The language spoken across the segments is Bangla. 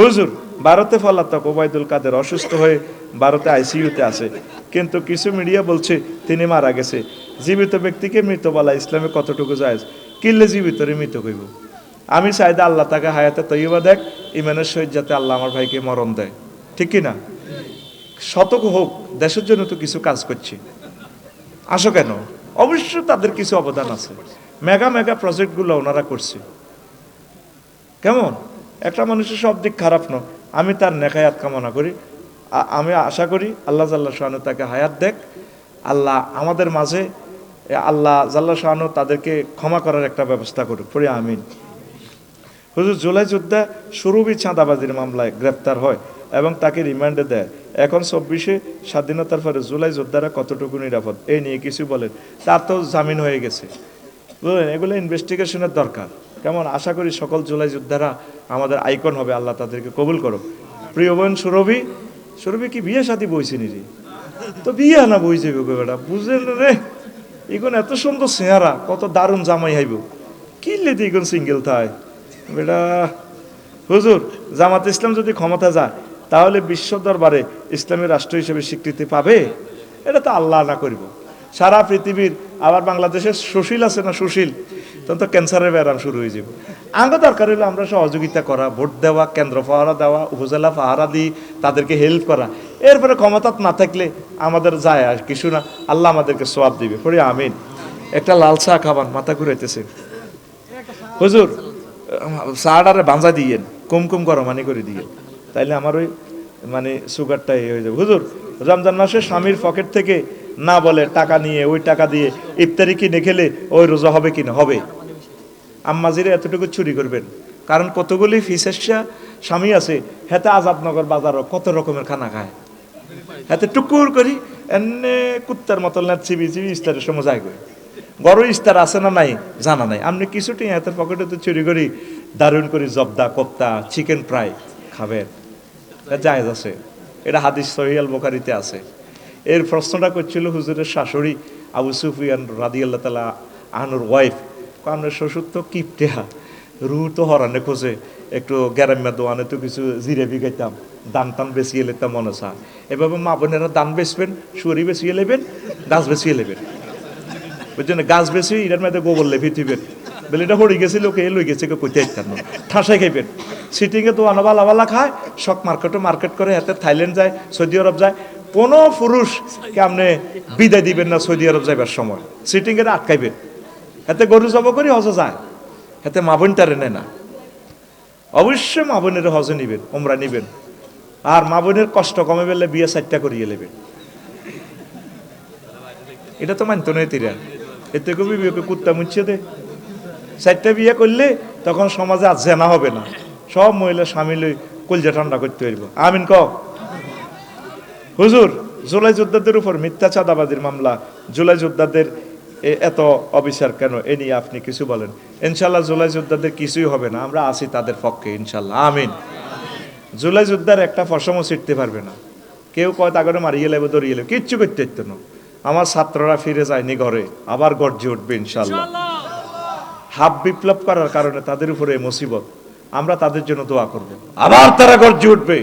হুজুর ভারতে পলাতক ওবায়দুল কাদের অসুস্থ হয়ে ভারতে আইসিইউতে আছে, কিন্তু কিছু মিডিয়া বলছে তিনি মারা গেছে। জীবিত ব্যক্তিকে মৃত বলা ইসলামে কতটুকু জায়েজ? কিল্লে জীবিতরে মৃত কইব? আমি চাইদা আল্লাহ তাকে হায়াতে তৈবা দেখ, ইমানের সহিত যাতে আল্লাহ আমার ভাইকে মরণ দেয়, ঠিক কিনা? শতক হোক, দেশের জন্য তো কিছু কাজ করছে, আসো কেন? অবশ্যই তাদের কিছু অবদান আছে, মেগা মেগা প্রজেক্টগুলো ওনারা করছে। কেমন একটা মানুষের সব দিক খারাপ নয়, আমি তার নেখায়াত কামনা করি। আমি আশা করি আল্লাহ জাল্লা শাহানু তাকে হায়াত দেখ, আল্লাহ আমাদের মাঝে আল্লাহ জাল্লা শাহানু তাদেরকে ক্ষমা করার একটা ব্যবস্থা করুক, পড়ি আমিন। হুজুর জুলাই যোদ্ধা সুরভি চাঁদাবাজির মামলায় গ্রেপ্তার হয় এবং তাকে রিমান্ডে দেয়। এখন 24-এ স্বাধীনতার পরে জুলাই যোদ্ধারা কতটুকু নিরাপদ, এই নিয়ে কিছু বলেন। তার তো জামিন হয়ে গেছে, বুঝলেন? এগুলো ইনভেস্টিগেশনের দরকার। কেমন আশা করি সকল জুলাই যোদ্ধারা আমাদের আইকন হবে, আল্লাহ তাদেরকে কবুল করো। প্রিয় বোন সুরভি, সুরভি কি বিয়ে শাদী বইছে নি রে? তো বিয়ে না বই যাবে বেটা, বুঝলেন রে? এখন এত সুন্দর চেহারা, কত দারুণ জামাই হাইব, কি লেতে এখন সিঙ্গেল থায় বেটা। হুজুর জামাত ইসলাম যদি ক্ষমতা যায় তাহলে বিশ্ব দরবারে ইসলামী রাষ্ট্র হিসেবে স্বীকৃতি পাবে? এটা তো আল্লাহ না করিব। সারা পৃথিবীর আবার বাংলাদেশের সুশীল আছে না, সুশীল, তখন তো ক্যান্সারের ব্যায়াম শুরু হয়ে যাবে। আগে দরকার হলে আমরা সহযোগিতা করা, ভোট দেওয়া, কেন্দ্র পাহারা দেওয়া, উপজেলা পাহারা দিই, তাদেরকে হেল্প করা। এরপরে ক্ষমতা না থাকলে আমাদের যায় আর কিছু না, আল্লাহ আমাদেরকে সোয়াব দিবে, পড়ি আমিন। একটা লাল চা খাবান, মাথা ঘুরাইতেছে। হুজুর চাটারে বাঁধা দিয়েন, কুমকুম গরমানি করে দিয়ে, তাইলে আমার ওই মানে সুগারটা হয়ে যাবে। হুজুর রমজান মাসে স্বামীর পকেট থেকে না বলে টাকা নিয়ে ওই টাকা দিয়ে ইফতারি কিনে খেলে ওই রোজা হবে কিনা? হবে। আম্মাজিরে এতটুকু চুরি করবেন, কারণ কতগুলি ফিসেসা স্বামী আছে, হেতে আজাদনগর বাজারও কত রকমের খানা খায়, হাতে টুকুর করি এনে কুত্তার মতো চিবি চিবি ইস্তারের সময় যায় করে। বড় ইস্তার আছে না নাই জানা নাই, আপনি কিছুটি হাতের পকেটে তো চুরি করি দারুণ করে জবদা, কোপ্তা, চিকেন ফ্রাই খাবেন, জায়েজ আছে। এটা হাদিস সহিহ আল বুখারীতে আছে। এর প্রশ্নটা করছিল হুজুরের শাশুড়ি আবু সুফিয়ান রাদিয়াল্লাহু তাআলা আনহুর ওয়াইফ, আমরা শ্বশুর তো কিপটেহা, রু তো হরানে খোঁজে, একটু গ্যারাম্যা দোয়ানে তো কিছু জিরে বিগাইতাম, দান টান বেছিয়ে লেতাম মনে চা। এভাবে মা বোনেরা দান বেচবেন, সুরি বেছিয়ে নেবেন, গাছ বেছিয়ে নেবেন, বুঝছেন? গাছ বেশি এটার মধ্যে গোবর লেভি দিবেন, বলে এটা হরি গেছিল কে লই গেছে কেউ কইতে ইচ্ছার না, ঠাসাই খাইবেন। সিটিংয়ে তো আনাবালা বালা খায়, শখ মার্কেট করে, হাতে থাইল্যান্ড যায়, সৌদি আরব যায়। কোনো পুরুষকে আপনি বিদায় দিবেন না সৌদি আরব যাইবার সময়, সিটিংয়ে আটকাইবেন। হাতে গরু জব করি হজে যায়, হাতে মা বোন তারে নেয় না। অবশ্যই মা বোনের হজে নিবেন, ওমরা নিবেন, আর মা বোনের কষ্ট কমে পেলে বিয়ে 4টা করিয়ে নেবেন। এটা তো মানতো না তিরা, এতে কবি বিয়েকে কুত্তা মুচ্ছে দে। 4টা বিয়ে করলে তখন সমাজে আর জেনা হবে না, সব মহিলা স্বামী লই কলজা ঠান্ডা করতে পারবো, আমিন ক। হুজুর জুলাই যোদ্ধাদের উপর মিথ্যা চাঁদাবাজির মামলা, জুলাই যোদ্ধাদের এত অবিচার কেন, এ নিয়ে আপনি কিছু বলেন। ইনশাল্লাহ জুলাই যোদ্ধাদের কিছুই হবে না, আমরা আছি তাদের পক্ষে ইনশাল্লাহ, আমিন। জুলাই যোদ্ধার একটা ফসমও ছিটতে পারবে না, কেউ কয় তাকে মারিয়ে লেবে দড়িয়ে লেবে, কিচ্ছু করতে পারত না। আমার ছাত্ররা ফিরে যায়নি ঘরে, আবার গর্জে উঠবে ইনশাল্লাহ। হাফ বিপ্লব করার কারণে তাদের উপরে মুসিবত, আমরা তাদের জন্য দোয়া করব, আবার তারা গর্জে উঠবে,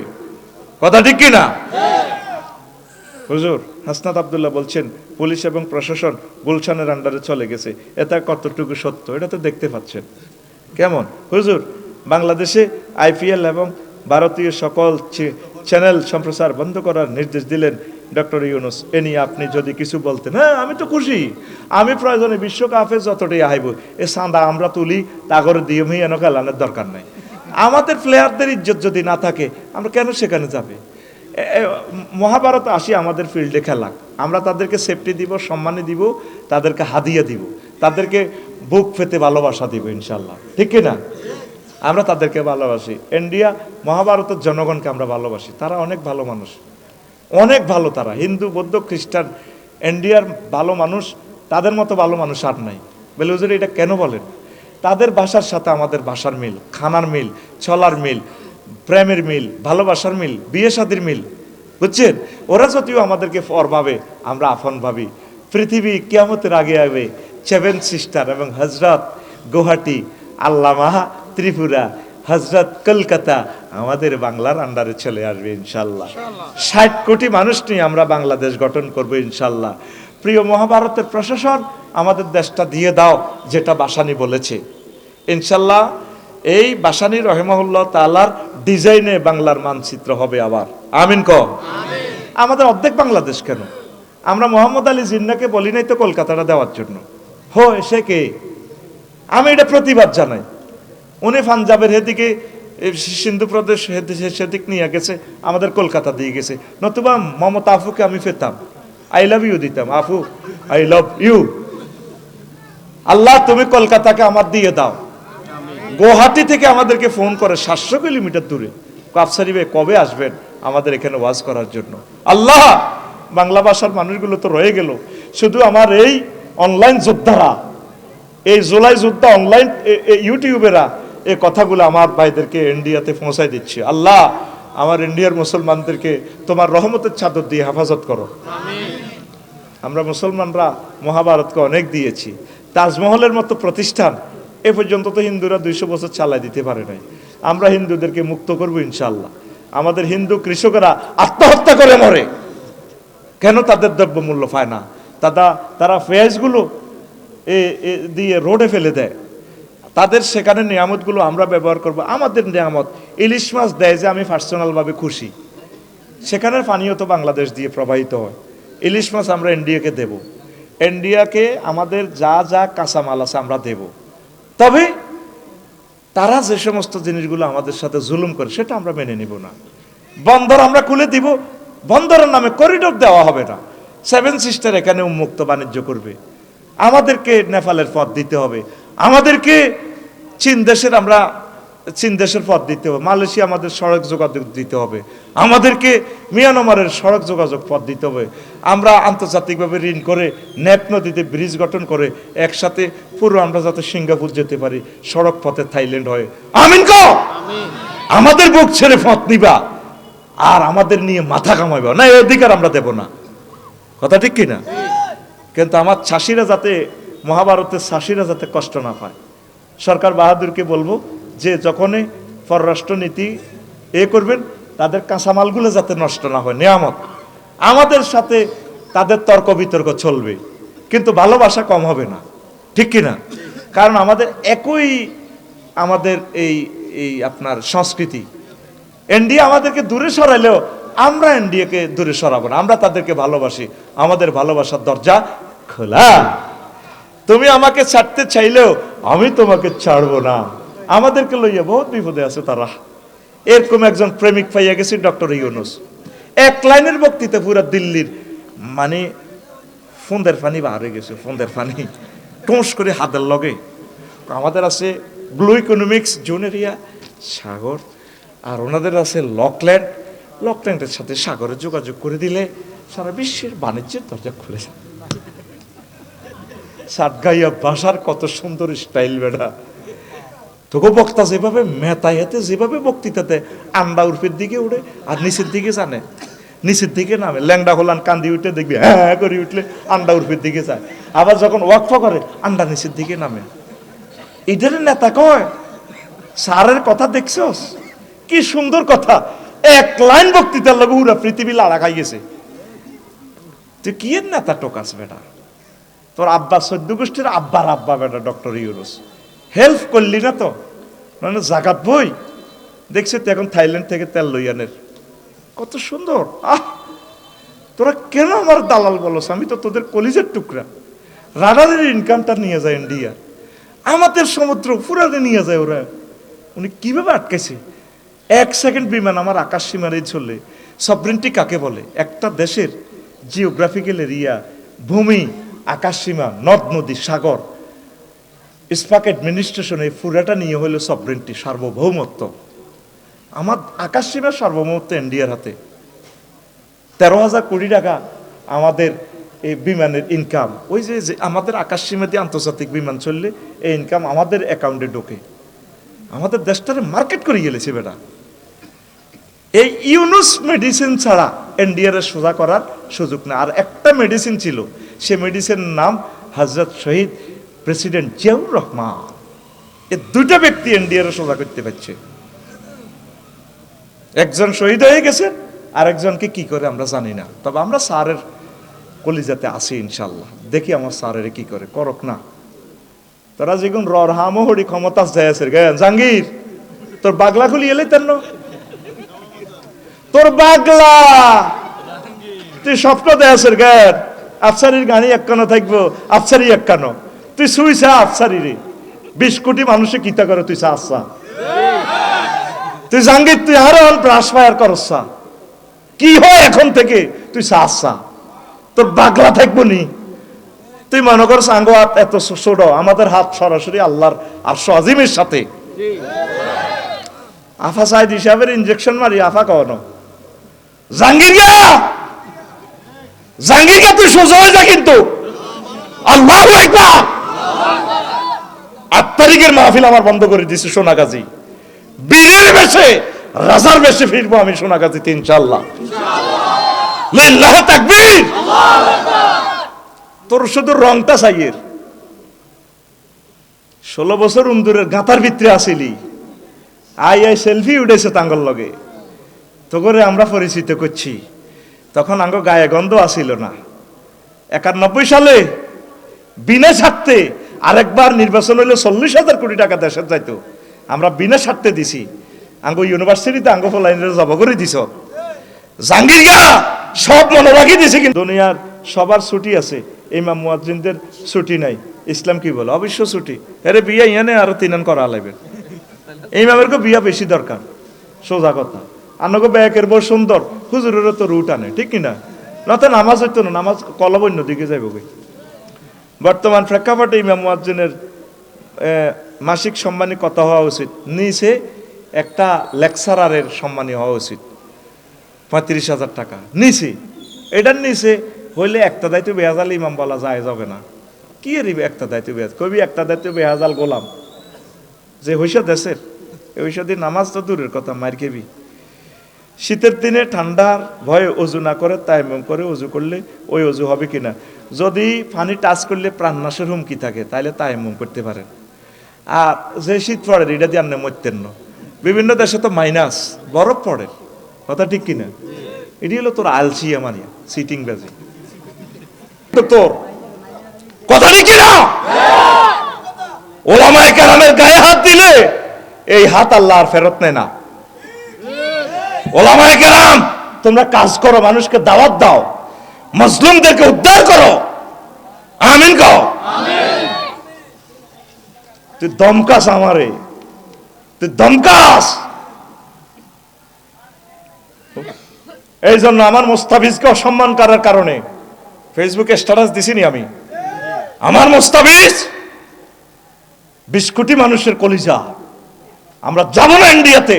কথা ঠিক কিনা? হুজুর হাসনাত আব্দুল্লাহ বলছেন পুলিশ এবং প্রশাসন গুলশানের আন্ডারে চলে গেছে, এটা কতটুকু সত্য? এটা তো দেখতে পাচ্ছেন। কেমন হুজুর বাংলাদেশে আইপিএল এবং ভারতীয় সকল চ্যানেল সম্প্রচার বন্ধ করার নির্দেশ দিলেন ডক্টর ইউনূস, এ নিয়ে আপনি যদি কিছু বলতেন। হ্যাঁ আমি তো খুশি, আমি প্রয়োজনে বিশ্বকাপে যতটাই আইব এ চাঁদা আমরা তুলি, তাগরে দিয়ে এন খেলানোর দরকার নাই। আমাদের প্লেয়ারদের ইজ্জত যদি না থাকে আমরা কেন সেখানে যাবে? মহাভারত আসি আমাদের ফিল্ডে খেলাক, আমরা তাদেরকে সেফটি দিব, সম্মানী দিব, তাদেরকে হাদিয়া দিব, তাদেরকে বুক পেতে ভালোবাসা দিব ইনশাল্লাহ, ঠিক কিনা? আমরা তাদেরকে ভালোবাসি। ইন্ডিয়া মহাভারতের জনগণকে আমরা ভালোবাসি, তারা অনেক ভালো মানুষ, অনেক ভালো। তারা হিন্দু, বৌদ্ধ, খ্রিস্টান, ইন্ডিয়ার ভালো মানুষ, তাদের মতো ভালো মানুষ আর নাই। বলে হুজুর এটা কেন বলেন? তাদের ভাষার সাথে আমাদের ভাষার মিল, খানার মিল, চলার মিল, প্রেমের মিল, ভালোবাসার মিল, বিয়ে শাদীর মিল, বুঝছেন? ওরা যদিও আমাদেরকে পর ভাবে, আমরা আপন ভাবি। পৃথিবী কিয়ামতের আগে আগে 7 সিস্টার এবং হজরত গুয়াহাটি, আল্লামা ত্রিপুরা, হজরত কলকাতা, আমাদের বাংলার আন্ডারে চলে আসবে ইনশাল্লাহ। 60 কোটি মানুষ নিয়ে আমরা বাংলাদেশ গঠন করব ইনশাল্লাহ। প্রিয় মহাভারতের প্রশাসন, আমাদের দেশটা দিয়ে দাও, যেটা বাসানি বলেছে ইনশাল্লাহ। এই বাসানি রহিমাহুল্লাহ তাআলার ডিজাইনে বাংলার মানচিত্র হবে আবার। আমিন ক। আমাদের অর্ধেক বাংলাদেশ কেন? আমরা মোহাম্মদ আলী জিন্নাকে বলি নাই তো কলকাতাটা দেওয়ার জন্য। সে কে? আমি এটা প্রতিবাদ জানাই। উনি পাঞ্জাবের হেদিকে সিন্ধু প্রদেশ সেদিক নিয়ে গেছে, আমাদের কলকাতা দিয়ে গেছে। নতুবা মমতা আফুকে আমি পেতাম, আই লাভ ইউ দিতাম, আফু আই লাভ ইউ। আল্লাহ তুমি কলকাতাকে আমার দিয়ে দাও। গুয়াহাটি থেকে আমাদেরকে ফোন করে 700 কিলোমিটার দূরে, আফসারি ভাই কবে আসবেন আমাদের এখানে ওয়াজ করার জন্য। আল্লাহ, বাংলা ভাষার মানুষগুলো তো রয়ে গেল, শুধু আমার এই অনলাইন যোদ্ধারা, এই জুলাই যোদ্ধা অনলাইন ইউটিউবেরা এই কথাগুলো আমার ভাইদেরকে ইন্ডিয়াতে পৌঁছায় দিচ্ছে। আল্লাহ, আমার ইন্ডিয়ার মুসলমানদেরকে তোমার রহমতের চাদর দিয়ে হেফাজত করো। আমরা মুসলমানরা মহাভারতকে অনেক দিয়েছি। তাজমহলের মতো প্রতিষ্ঠান এ পর্যন্ত তো হিন্দুরা 200 বছর চালাই দিতে পারে নাই। আমরা হিন্দুদেরকে মুক্ত করবো ইনশাল্লাহ। আমাদের হিন্দু কৃষকেরা আত্মহত্যা করে মরে কেন? তাদের দ্রব্যমূল্য পায় না। তারা পেঁয়াজগুলো দিয়ে রোডে ফেলে দেয়। তাদের সেখানে নিয়ামতগুলো আমরা ব্যবহার করব। আমাদের নিয়ামত ইলিশ মাছ দেয় যে আমি পার্সোনালভাবে খুশি। সেখানের পানিও তো বাংলাদেশ দিয়ে প্রবাহিত হয়। ইলিশ মাছ আমরা ইন্ডিয়াকে দেব, ইন্ডিয়াকে আমাদের যা যা কাঁচামাল আছে আমরা দেব। তবে তারা যে সমস্ত জিনিসগুলো আমাদের সাথে জুলুম করে সেটা আমরা মেনে নিব না। বন্দর আমরা খুলে দিব, বন্দরের নামে করিডোর দেওয়া হবে না। 7 সিস্টার এখানে উন্মুক্ত বাণিজ্য করবে। আমাদেরকে নেপালের পথ দিতে হবে, আমাদেরকে চীন দেশের পথ দিতে হবে, মালয়েশিয়া আমাদের সড়ক যোগাযোগ দিতে হবে, আমাদেরকে মিয়ানমারের সড়ক যোগাযোগ পথ দিতে হবে। আমরা আন্তর্জাতিকভাবে ঋণ করে নেপ নদীতে ব্রিজ গঠন করে একসাথে পুরো আমরা যাতে সিঙ্গাপুর যেতে পারি, সড়ক পথে থাইল্যান্ড হয়। আমিন কো। আমাদের বুক ছেড়ে পথ নিবা আর আমাদের নিয়ে মাথা কামাইবা না, এই অধিকার আমরা দেব না। কথা ঠিক কিনা? কিন্তু আমার চাষিরা যাতে, মহাভারতের চাষিরা যাতে কষ্ট না পায়। সরকার বাহাদুরকে বলবো যে যখনই পররাষ্ট্র নীতি করবেন, তাদের কাঁচামালগুলো যাতে নষ্ট না হয়, নিয়ামত আমাদের সাথে তাদের তর্ক বিতর্ক চলবে, কিন্তু ভালোবাসা কম হবে না। ঠিক কিনা? কারণ আমাদের একই, আমাদের এই আপনার সংস্কৃতি। ইন্ডিয়া আমাদেরকে দূরে সরাইলেও আমরা ইন্ডিয়াকে দূরে সরাবো না। আমরা তাদেরকে ভালোবাসি, আমাদের ভালোবাসার দরজা খোলা। তুমি আমাকে ছাড়তে চাইলেও আমি তোমাকে ছাড়বো না। আমাদেরকে লইয়া বহুত বিপদে আছে তারা। এরকম একজন প্রেমিক পাইয়া গেছে ডক্টর ইউনুস। 1 লাইনের বক্তৃতা পুরো দিল্লির মানে ফন্দের পানি বাহারে গেছে, ফন্দের পানি টুস করে হাতের লগে। আমাদের আছে ব্লু ইকোনমিক্স জোন এরিয়া, সাগর, আর ওনাদের আছে লকল্যান্ডের সাথে সাগরে যোগাযোগ করে দিলে সারা বিশ্বের বাণিজ্যের দরজা খুলে যায়। সাতগাইয়া ভাষার কত সুন্দর স্টাইল বেটা। তোকে বক্তা যেভাবে মেতায়াতে, যেভাবে বক্তৃতাতে আন্ডা উর্ফের দিকে উঠে আর নিচের দিকে জানে, নিচের দিকে নামে। ল্যাংডা হলান কান্দি উঠে দেখবি হ্যাঁ করে উঠলে আন্ডা উর্ফের দিকে যায়। আবার যখন ওয়াকফ করে আন্ডা নিচের দিকে নামে। এদের নেতা কয় স্যারের কথা দেখছস কি সুন্দর কথা। 1 লাইন বক্তৃতার লগে পুরা পৃথিবী লাড়া খাই গেছে। তুই কি এর নেতা টোকাস বেটা? তোর আব্বা 14 গোষ্ঠীর আব্বার আব্বা বেটা ডক্টর ইউনুস। হেল্প করলি না তো, মানে জাগাত বই দেখছে তো এখন থাইল্যান্ড থেকে তেল লইয়ানের। কত সুন্দর। তোরা কেন আমার দালাল বলস? আমি তো তোদের কলিজের টুকরা। রাডারের ইনকামটা নিয়ে যায় ইন্ডিয়া, আমাদের সমুদ্র পুরানে নিয়ে যায় ওরা। উনি কিভাবে আটকাইছে? 1 সেকেন্ড বিমান আমার আকাশ সীমারে চলে। সভরেন্টি কাকে বলে? একটা দেশের জিওগ্রাফিক্যাল এরিয়া, ভূমি, আকাশ সীমা, নদ নদী, সাগর, স্পাক অ্যাডমিনিস্ট্রেশন, এই পুরাটা নিয়ে হলো সভরেন্টি, সার্বভৌমত্ব। আমার আকাশ সীমার সার্বভৌমত্ব ইন্ডিয়ার হাতে। 13,000 কোটি টাকা আমাদের এই বিমানের ইনকাম। ওই যে আমাদের আকাশ সীমা দিয়ে আন্তর্জাতিক বিমান চললে এই ইনকাম আমাদের অ্যাকাউন্টে ঢোকে। আমাদের দেশটারে মার্কেট করে গেলেছে বেটা। এই ইউনুস মেডিসিন ছাড়া ইন্ডিয়ার সোজা করার সুযোগ না। আর একটা মেডিসিন ছিল, সে মেডিসিনের নাম হযরত শহীদ প্রেসিডেন্ট জিয়াউর রহমান। এই 2টা ব্যক্তি ইন্ডিয়ার সোজা করতে পারছে। একজন শহীদ হয়ে গেছেন, আর একজনকে কি করে আমরা জানি না। তবে আমরা স্যারের কলিজাতে আছি ইনশাল্লাহ। দেখি আমার স্যারের কি করে, করক না। তোরা যেগুন রর হামো হরি ক্ষমতা যাইছের গে জাঙ্গির, তোর বাগলা খুলি এলে তেন, তোর বাগলা তুই স্বপ্ন দেয়াছের গে আফসারির গাড়ি একখানো থাকবো, আফসারি একখানো, তুই শুইছা আফসারি রে। 20 কোটি মানুষে কিতা করে তুই চাচ্ছা, তুই জাঙ্গির তুই আরো ব্রাশ ফায়ার করছা, কি হয় এখন থেকে তুই চাচ্ছা, তোর বাগলা থাকবো নি। তুই মনে কর সাঙ্গ হাত এত ছোট, আমাদের হাত সরাসরি আল্লাহর আরশ আজিমের সাথে। আফা সাইদ হিসাবের ইনজেকশন মারি আফা কখনো জাঙ্গির গা, জাঙ্গির গা তুই সোজা হয়ে যা, কিন্তু আল্লাহু আকবার। 8 তারিখের মাহফিল আমার বন্ধ করে দিছে সোনাগাজী, বীরের বেশে রাজার বেশে ফিরবো আমি সোনাগাজীতে ইনশাআল্লাহ। লিল্লাহি তাকবীর। তোর শুধু রংটা চাইয়ের, 16 বছর উন্দুরের গাতার ভিতরে আসিলি, আই সেলফি উঠেছে তাঙ্গল লগে, তো করে আমরা পরিচিত করছি। তখন আঙ্গ গায়ে গন্ধ আসিল না। 91 সালে বিনা স্বার্থে আরেকবার নির্বাচন হইলে 40,000 কোটি টাকা দেশের যাইতো, আমরা বিনা স্বার্থে দিছি। আঙ্গ ইউনিভার্সিটিতে আঙ্গ ফলাইনের জব করে দিছ, জাঙ্গির গা সব মনে রাখি দিছে। কিন্তু দুনিয়ার সবার ছুটি আছে, ইমাম মুয়াজ্জিনদের ছুটি নাই। ইসলাম কি বলে? অবশ্য ছুটি। আরে বিয়া ইয়ানে আরো 3 করা লাগবে। ইমামের কো বিয়া বেশি দরকার, সোজা কথা। আনগো ব্যাকের বড় সুন্দর, হুজুরেরও তো রুট আনে, ঠিক কিনা? নয়তো নামাজ হইতো না, নামাজ কলব অন্য দিকে যাইব। বর্তমান প্রেক্ষাপটে ইমাম মুয়াজ্জিনের মাসিক সম্মানী কত হওয়া উচিত? নিচে একটা লেকচারারের সম্মানী হওয়া উচিত 35,000 টাকা নিচে। এটার নিচে হইলে একটা দায়িত্ব বেহাজাল ইমাম বলা যায় যাবে না। কি এর একটা দায়িত্ব বেহাজ কবি, একটা দায়িত্ব বেহাজাল গোলাম যে হইসা দেশের, হইসা দিয়ে নামাজ তো দূরের কথা, মার খেবি। শীতের দিনে ঠান্ডার ভয়ে অজু না করে তায়াম্মুম করে অজু করলে ওই অজু হবে কিনা? যদি পানি টাচ করলে প্রাণনাশের হুমকি থাকে তাহলে তায়াম্মুম করতে পারেন। আর যে শীত পড়ে এটা দিয়ে আপনি মরতেন না। বিভিন্ন দেশে তো মাইনাস বরফ পড়ে, কথা ঠিক কিনা? এটি হলো তোর আলসি আমানিয়া সিটিং বাজি। তোর কথা ঠিক কিনা? ওলামায়ে কেরামের গায়ে হাত দিলে এই হাত আল্লাহ আর ফেরত নেয় না। ওলামায়ে কেরাম তোমরা কাজ করো, মানুষকে দাওয়াত দাও, মাজলুমদেরকে উদ্ধার করো। আমিন কও। তুই দমকাস আমারে, তুই দমকাস। এই জন্য আমার মুস্তাফিজকে অসম্মান করার কারণে ফেসবুকে স্ট্যাটাস দিছিনি আমি। আমার মুস্তাফিজ 20 কোটি মানুষের কলিজা, আমরা যাব না ইন্ডিয়াতে।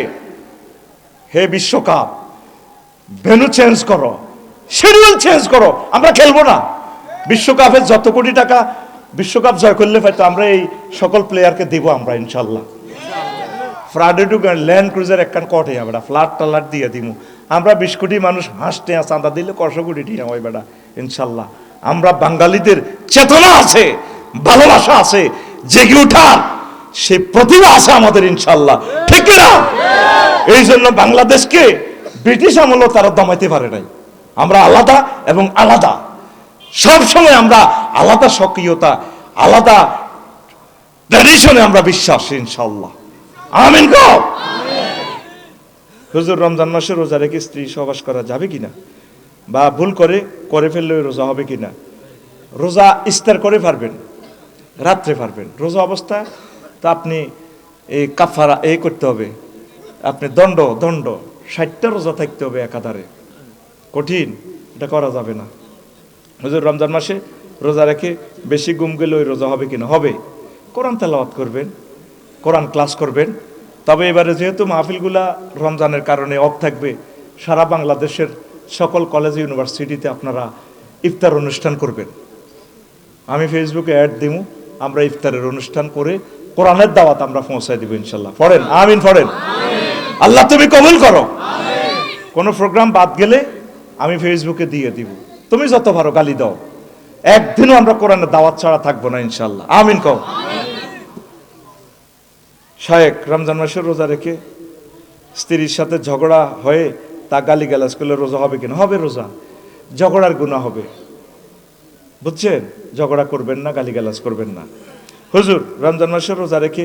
হে বিশ্বকাপ, ভেন্যু চেঞ্জ করো, শিডিউল চেঞ্জ করো, আমরা খেলবো না। বিশ্বকাপের যত কোটি টাকা বিশ্বকাপ জয় করলে হয়তো আমরা এই সকল প্লেয়ারকে দিব আমরা ইনশাল্লাহ। ফ্রাডে টু ল্যান্ড ক্রুজার একখান কটে আমরা ফ্লাট টালাট দিয়ে দিব আমরা। 20 কোটি মানুষ হাসতে চাঁদা দিলে 100 কোটি টিয়া হয় বেটা ইনশাল্লাহ। আমরা বাঙালিদের চেতনা আছে, ভালোবাসা আছে, জেগে ওঠার সেই প্রতিভা আছে আমাদের ইনশাল্লাহ, ঠিক না? এই জন্য বাংলাদেশকে ব্রিটিশ আমলও তারা দমাইতে পারে নাই। আমরা আলাদা এবং আলাদা, সব সময় আমরা আলাদা সক্রিয়তা, আলাদা ট্র্যাডিশনে আমরা বিশ্বাসী ইনশাআল্লাহ। আমিন কও। হুজুর রমজান মাসে রোজা রেখে স্ত্রী সহবাস করা যাবে কিনা, বা ভুল করে ফেললে রোজা হবে কিনা? রোজা ইফতার করে পারবেন, রাত্রে পারবেন। রোজা অবস্থা তা আপনি এই কাফারা করতে হবে, আপনি দণ্ড 60টা রোজা থাকতে হবে একাধারে, কঠিন, এটা করা যাবে না। হুজুর রমজান মাসে রোজা রেখে বেশি ঘুম গেলে ওই রোজা হবে কিনা? হবে। কোরআন তেলাওয়াত করবেন, কোরআন ক্লাস করবেন। তবে এবারে যেহেতু মাহফিলগুলা রমজানের কারণে অফ থাকবে, সারা বাংলাদেশের সকল কলেজ ইউনিভার্সিটিতে আপনারা ইফতার অনুষ্ঠান করবেন। আমি ফেসবুকে অ্যাড দিব, আমরা ইফতারের অনুষ্ঠান করে কোরআনের দাওয়াত আমরা পৌঁছায় দিব ইনশাল্লাহ। পড়েন আমিন, পড়েন। আল্লাহ তুমি কবুল করো। কোনো প্রোগ্রাম বাদ গেলে আমি ফেসবুকে দিয়ে দিব, তুমি যত পারো গালি দাও, একদিনও আমরা কোরআনের দাওয়াত ছাড়া থাকবো না ইনশাল্লাহ। আমিন কও। শায়েক রমজান মাসের রোজা রেখে স্ত্রীর সাথে ঝগড়া হয়ে তা গালিগালাজ করলে রোজা হবে কিনা? হবে, রোজা। ঝগড়ার গুনাহ হবে, বুঝছেন? ঝগড়া করবেন না, গালিগালাজ করবেন না। হুজুর রমজান মাসে রোজা রেখে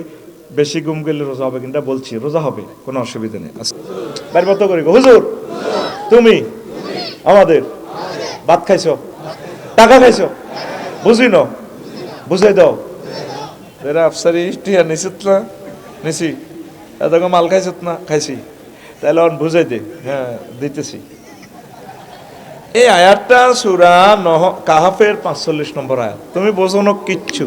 বেশি ঘুম গেলে রোজা হবে কিনা? বলছি রোজা হবে, কোনো অসুবিধা নেই। বাইর মতো করি, হুজুর তুমি আমাদের ভাত খাইছো, টাকা খাইছো, বুঝি ন, বুঝাই দাও। এরা আফসারি টিয়া নিছিত না? নিছি। এত মাল খাইছত না? খাইছি। তাহলে বুঝাই দে। হ্যাঁ দিতেছি। এই আয়াতটা সূরা কাহাফের 45 নম্বর আয়াত। তুমি বোঝো না কিচ্ছু।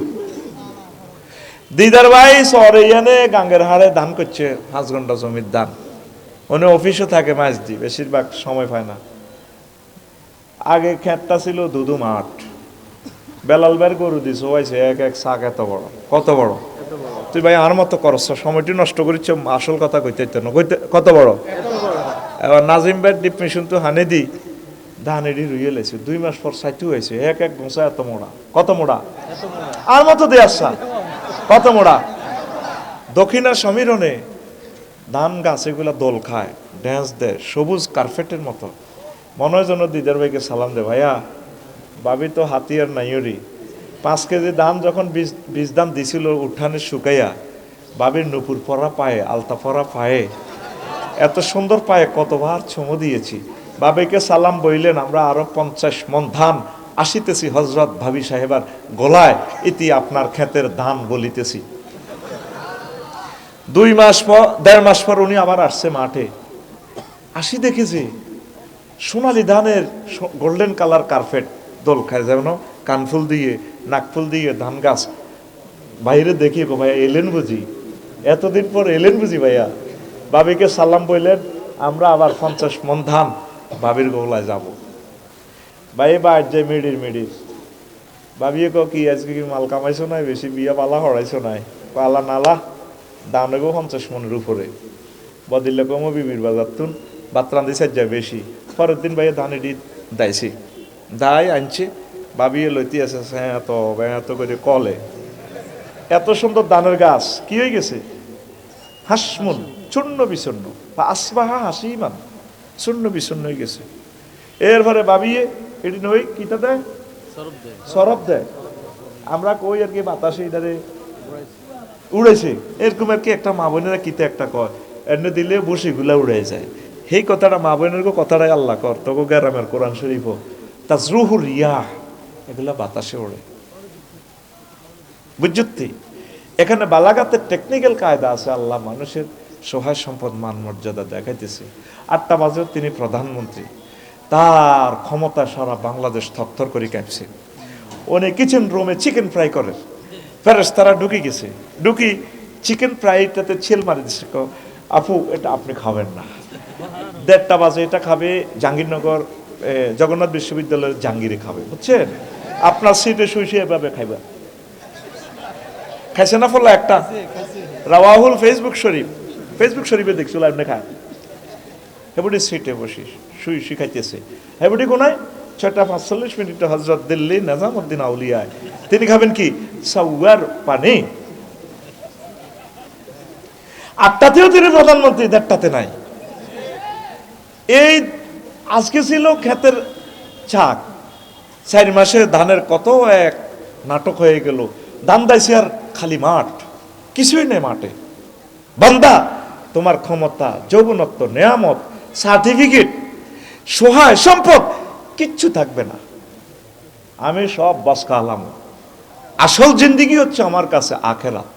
দিদার ভাই শহরে ইয়ানে গাঙ্গের হাড়ে ধান করছে, 5 ঘন্টা জমির ধান। উনি অফিসে থাকে মাছ দি, বেশিরভাগ সময় পায় না। আগে ক্ষেতটা ছিল দুধু মাঠ, বেলাল বের গরু দিছ হয়েছে এক এক শাক এত বড়। কত বড়? তুই ভাই আর মতো করছ, সময়টি নষ্ট করিচ্ছ, আসল কথা কইতে না। কত বড়? এবার নাজিম ভাই ডিপ মেশিন তো হানে দি ধান এডি রুইয়ে লেছে, 2 মাস পর সাইটু হয়েছে এক এক গোসা এত মোড়া। কত মোড়া? আর মতো দিয়ে আসা। কত মোড়া? দক্ষিণার সমীরণে ধান গাছ এগুলা দোল খায়, ড্যান্স দেয়, সবুজ কার্পেটের মতো। মনে হয় যেন দিদার ভাইকে সালাম দে, ভাইয়া ভাবি তো হাতিয়ার নাইরি। 5 কেজি ধান যখন বীজ দাম দিছিল উঠানে শুকাইয়া, বাবির নুপুর পরা পায়ে, আলতা পরা পায়ে, এত সুন্দর পায়ে কতবার চুমু দিয়েছি। বাবিকে সালাম বইলেন, আমরা আরো 50 মন ধান আসিতেছি হজরত ভাবি সাহেবার গলায়, ইতি আপনার ক্ষেতের ধান বলিতেছি। 2 মাস পর 1.5 মাস পর উনি আবার আসছে মাঠে। আসি দেখেছি সোনালি ধানের গোল্ডেন কালার কার্পেট দোল খায়, যেমন কানফুল দিয়ে নাকফুল দিয়ে ধান গাছ। বাইরে দেখি ভাইয়া এলেন বুঝি, এতদিন পর এলেন বুঝি ভাইয়া। বাবিকে সালাম বললেন, আমরা আবার 50 মন ধান বাবির গলায় যাব। ভাই বাদ যায় মিডির মিডির। ভাবিয়ে কি আজকে কি মাল কামাইছো নাই, বেশি বিয়া পালা হরাইছো নাই? পালা নালা দাম নেবো 50 মনের উপরে। বদিল্লে কমো বিবির বাজার তুন ভাত রান্ধি সাজ্জা বেশি। পরের দিন ভাইয়া ধান এটি দাইছি, দায় আনছে। ভাবিয়ে লইতে আছে এত করে কলে। এত সুন্দর ধানের গাছ কি হয়ে গেছে? হাসমুন চূর্ণ বিচূর্ণ, আসবাহা হাসিমান, চূর্ণ বিচূর্ণ হয়ে গেছে। এরপরে ভাবিয়ে এটি নই কিটা দেয়, সরব দেয়। আমরা কই আর কি বাতাসে এটারে উড়েছে, এরকম আর কি একটা মা বোনেরা কিতে একটা কয়, এনে দিলে বসিগুলা উড়ে যায়। সেই কথাটা মা বোনের কথাটাই আল্লাহ কর তগো গ্রামের কোরআন শরীফ তাজরুহুর রিয়াহ, এগুলা বাতাসে ওড়ে। বুঝতি? এখানে বালাগাতের টেকনিক্যাল কায়দা আছে। আল্লাহ মানুষের সহায় সম্পদ মান মর্যাদা দেখাইতেছে। 8টা বাজে তিনি প্রধানমন্ত্রী, তার ক্ষমতা সারা বাংলাদেশ থরথর করে কাঁপছে। উনি কিচেন রুমে চিকেন ফ্রাই করে, ফেরেশতারা ঢুকে গেছে, ঢুকি চিকেন ফ্রাইটাতে ছেল মারি দিচ্ছে, আপু এটা আপনি খাবেন না। 1:30 বাজে এটা খাবে জাহাঙ্গীরনগর জগন্নাথ বিশ্ববিদ্যালয়ের জাহাঙ্গীরে খাবে, বুঝছেন? আপনার সিটে শুয়ে শুয়ে এভাবে খাইবা। খাইছে না ফলে একটা রাওয়াহুল ফেসবুক শরীফে দেখছিল আপনি খায়। হেবুটি সিটে বসি শুই শিখাইতেছে। হেবুটি কোনায় 6:45 হজরত দিল্লি নিজামুদ্দিন আউলিয়ায় তিনি খাবেন কি সাউয়ার পানি। 8টাতেও তিনি প্রধানমন্ত্রী, 1:30তে নাই। এই আজকে ছিল ক্ষেতের চাক, 4 মাসে ধানের কত এক নাটক হয়ে গেল। ধান দাইছে আর খালি মাঠ, কিছুই নেই মাঠে। বান্দা তোমার ক্ষমতা, যৌবনত্ব, নেয়ামত, সার্টিফিকেট, সহায় সম্পদ কিচ্ছু থাকবে না, আমি সব বসকা আলাম। আসল জিন্দিগি হচ্ছে আমার কাছে আখেরাত।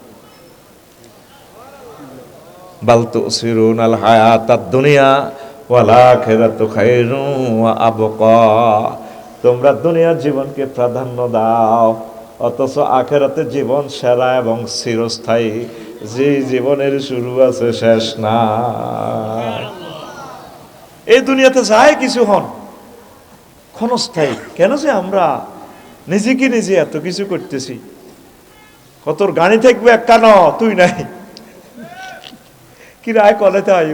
বাল তুসিরুনাল হায়াতাদ দুনিয়া ওয়াল আখিরাতু খায়রুন ওয়া আবকা। তোমরা দুনিয়ার জীবনকে প্রাধান্য দাও, অথচ আখেরাতে জীবন সেরা এবং চিরস্থায়ী। যে জীবনের শুরু আছে শেষ নাই। এই দুনিয়াতে যায় কিছু হন ক্ষণস্থায়ী। কেন যে আমরা নিজেকে নিজে এত কিছু করতেছি? কতর গাড়ি থাকবে এক কান তুই নাই কি রায় কলে থাই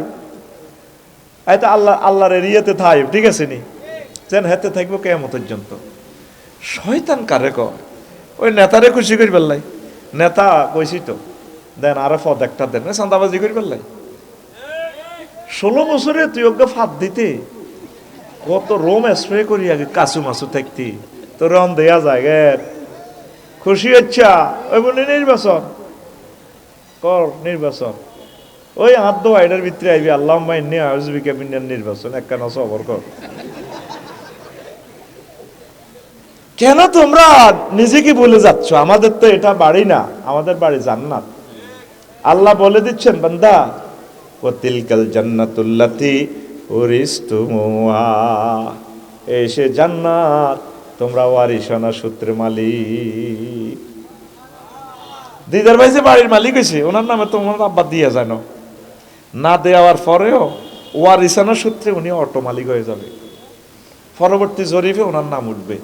তো আল্লাহর এরিয়াতে থাই, ঠিক আছে নি যেন হেতে থাকবো কেমন পর্যন্ত। শয়তান কারে কয়? ওই নেতারে খুশি করি পেলাই, নেতা কইছি তো দেন আরো পদ একটা দেন, চাঁদাবাজি করি পেলাই। 16 বছরে তুই ওকে ফাঁদ দিতে কত রোম স্প্রে করি আগে কাসু মাসু থাকতি তোর রন দেয়া যায় খুশি হচ্ছা ওই বলে নির্বাচন কর নির্বাচন ওই হাত দো আইডার ভিতরে আইবি আল্লাহ মাইন্নি আউযুবিকা মিনান নির্বাচন একখানা সবর কর। কেন তোমরা নিজেকে বলে যাচ্ছ আমাদের তো এটা বাড়ি না, আমাদের বাড়ি জান্নাত। আল্লাহ বলে দিচ্ছেন বান্দা ওয়াতিলকাল জান্নাতুল্লাতি উরিসতুমুহা, এই সে জান্নাত তোমরা ওয়ারিসানা সূত্রে মালিক। দিদার ভাই যে বাড়ির মালিক হয়েছে ওনার নামে তোমার আব্বা দিয়ে যায় না দেওয়ার পরেও ওয়ারিসানা সূত্রে উনি অটো মালিক হয়ে যাবে, পরবর্তী জরিফে ওনার নাম উঠবে।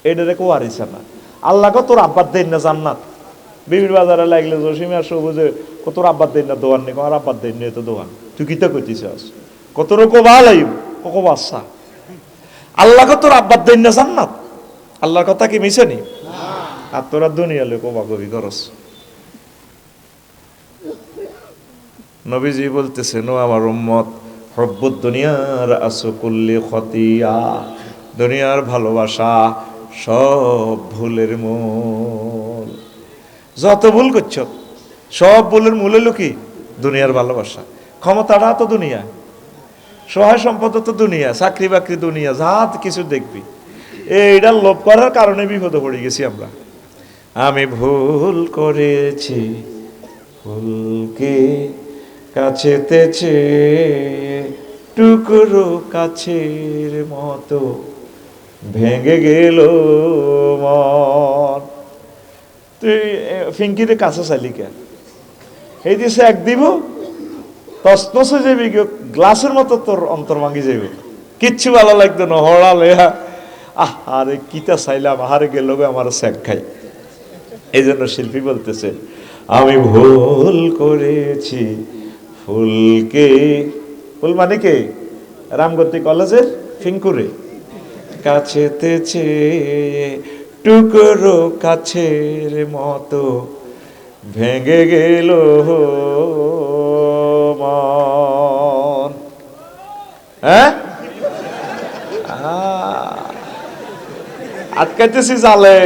এটা দেখো ওয়ারিসানা। আল্লাহকে তোর আব্বার দেন না জান্নাত, বিবির বাজারে লাগলে জসিমে আর সবুজে কত আব্বার দেন না দোয়ান নেই, আর আব্বার দেন তো দোয়ান তুই কিতা করতেছিস কত রকম ভালো ও বাচ্চা। আল্লাহকে তোর আব্বার দেন না জান্নাত, আল্লাহর কথা কি মিশে নি? আর তোরা দুনিয়া লোক কবি করস। নবীজি বলতেছেন ও আমার উম্মত হব্বুদ দুনিয়ার আসকুল্লি খতিয়া, দুনিয়ার ভালোবাসা সব ভুলের মূল। যত ভুল করছ সব ভুলের মূল হলো কি? দুনিয়ার ভালোবাসা। ক্ষমতাটা তো দুনিয়া, সহায় সম্পদ তো দুনিয়া, চাকরি বাকরি দুনিয়া, যা কিছু দেখবি এইটা লোভ করার কারণে বিপদে পড়ে গেছি আমরা। আমি ভুল করেছি ভুলকে কাছেতেছে টুকরো কাছের মতো ভেঙে গেল মন। তুই ফিঙ্কিরে কাছে চাইলি কেন? এই দিছে এক দিব তসনসে যাবি গ্লাসের মতো তোর অন্তর ভাঙি যাবে, কিচ্ছু ভালো লাগতো না। হড়ালে আরে কিতা চাইলাম আহারে গেল আমার স্যাক খাই। এই জন্য শিল্পী বলতেছে আমি ভুল করেছি ফুলকে, ফুল মানে কে? রামগতি কলেজের ফিঙ্কুরে কাছেতেছে টুকরো কাছের মতো ভেঙে গেল মন। হ্যাঁ আটকাইতেছি জালে,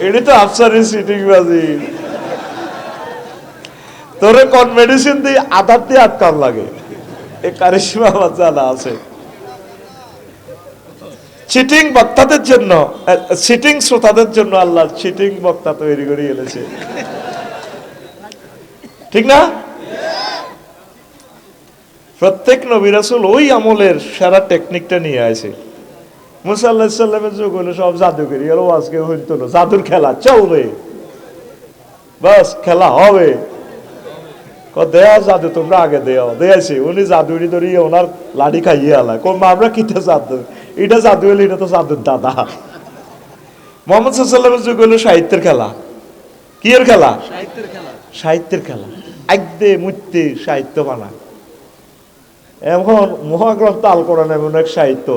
এটি তো আফসারি সিটিং বাজি। তোরে কোন মেডিসিন দিয়ে আধার দিয়ে আটকান লাগে এই কারিশমা আমার জানা আছে। চিটিং বক্তাদের জন্য, সিটিং শ্রোতাদের জন্য আল্লাহ চিটিং বক্তা তৈরি করে এনেছে, ঠিক না? প্রত্যেক নবী রাসূল ওই আমলের সারা টেকনিকটা নিয়ে আসে। মুসা আলাইহিস সালামের যুগ হলো সব জাদুগরি, এলো আজকে হইতো না জাদুর খেলা চলবে, বাস খেলা হবে। দেয়া জাদু তোমরা আগে দেও দেয়াছি, উনি জাদুরি ধরিয়ে ওনার লাঠি খাইয়ে আলা কোন আমরা কিটা জাদু, এটা জাদু হলে এটা তো জাদুর দাদা। মোহাম্মদ সাল্লাল্লাহু আলাইহি ওয়াসাল্লামের যুগ হলো সাহিত্যের খেলা। কি এর খেলা? সাহিত্যের খেলা। একদে মুত্তে সাহিত্য বানা। এখন মহাগ্রন্থ আল কোরআন এমন এক সাহিত্য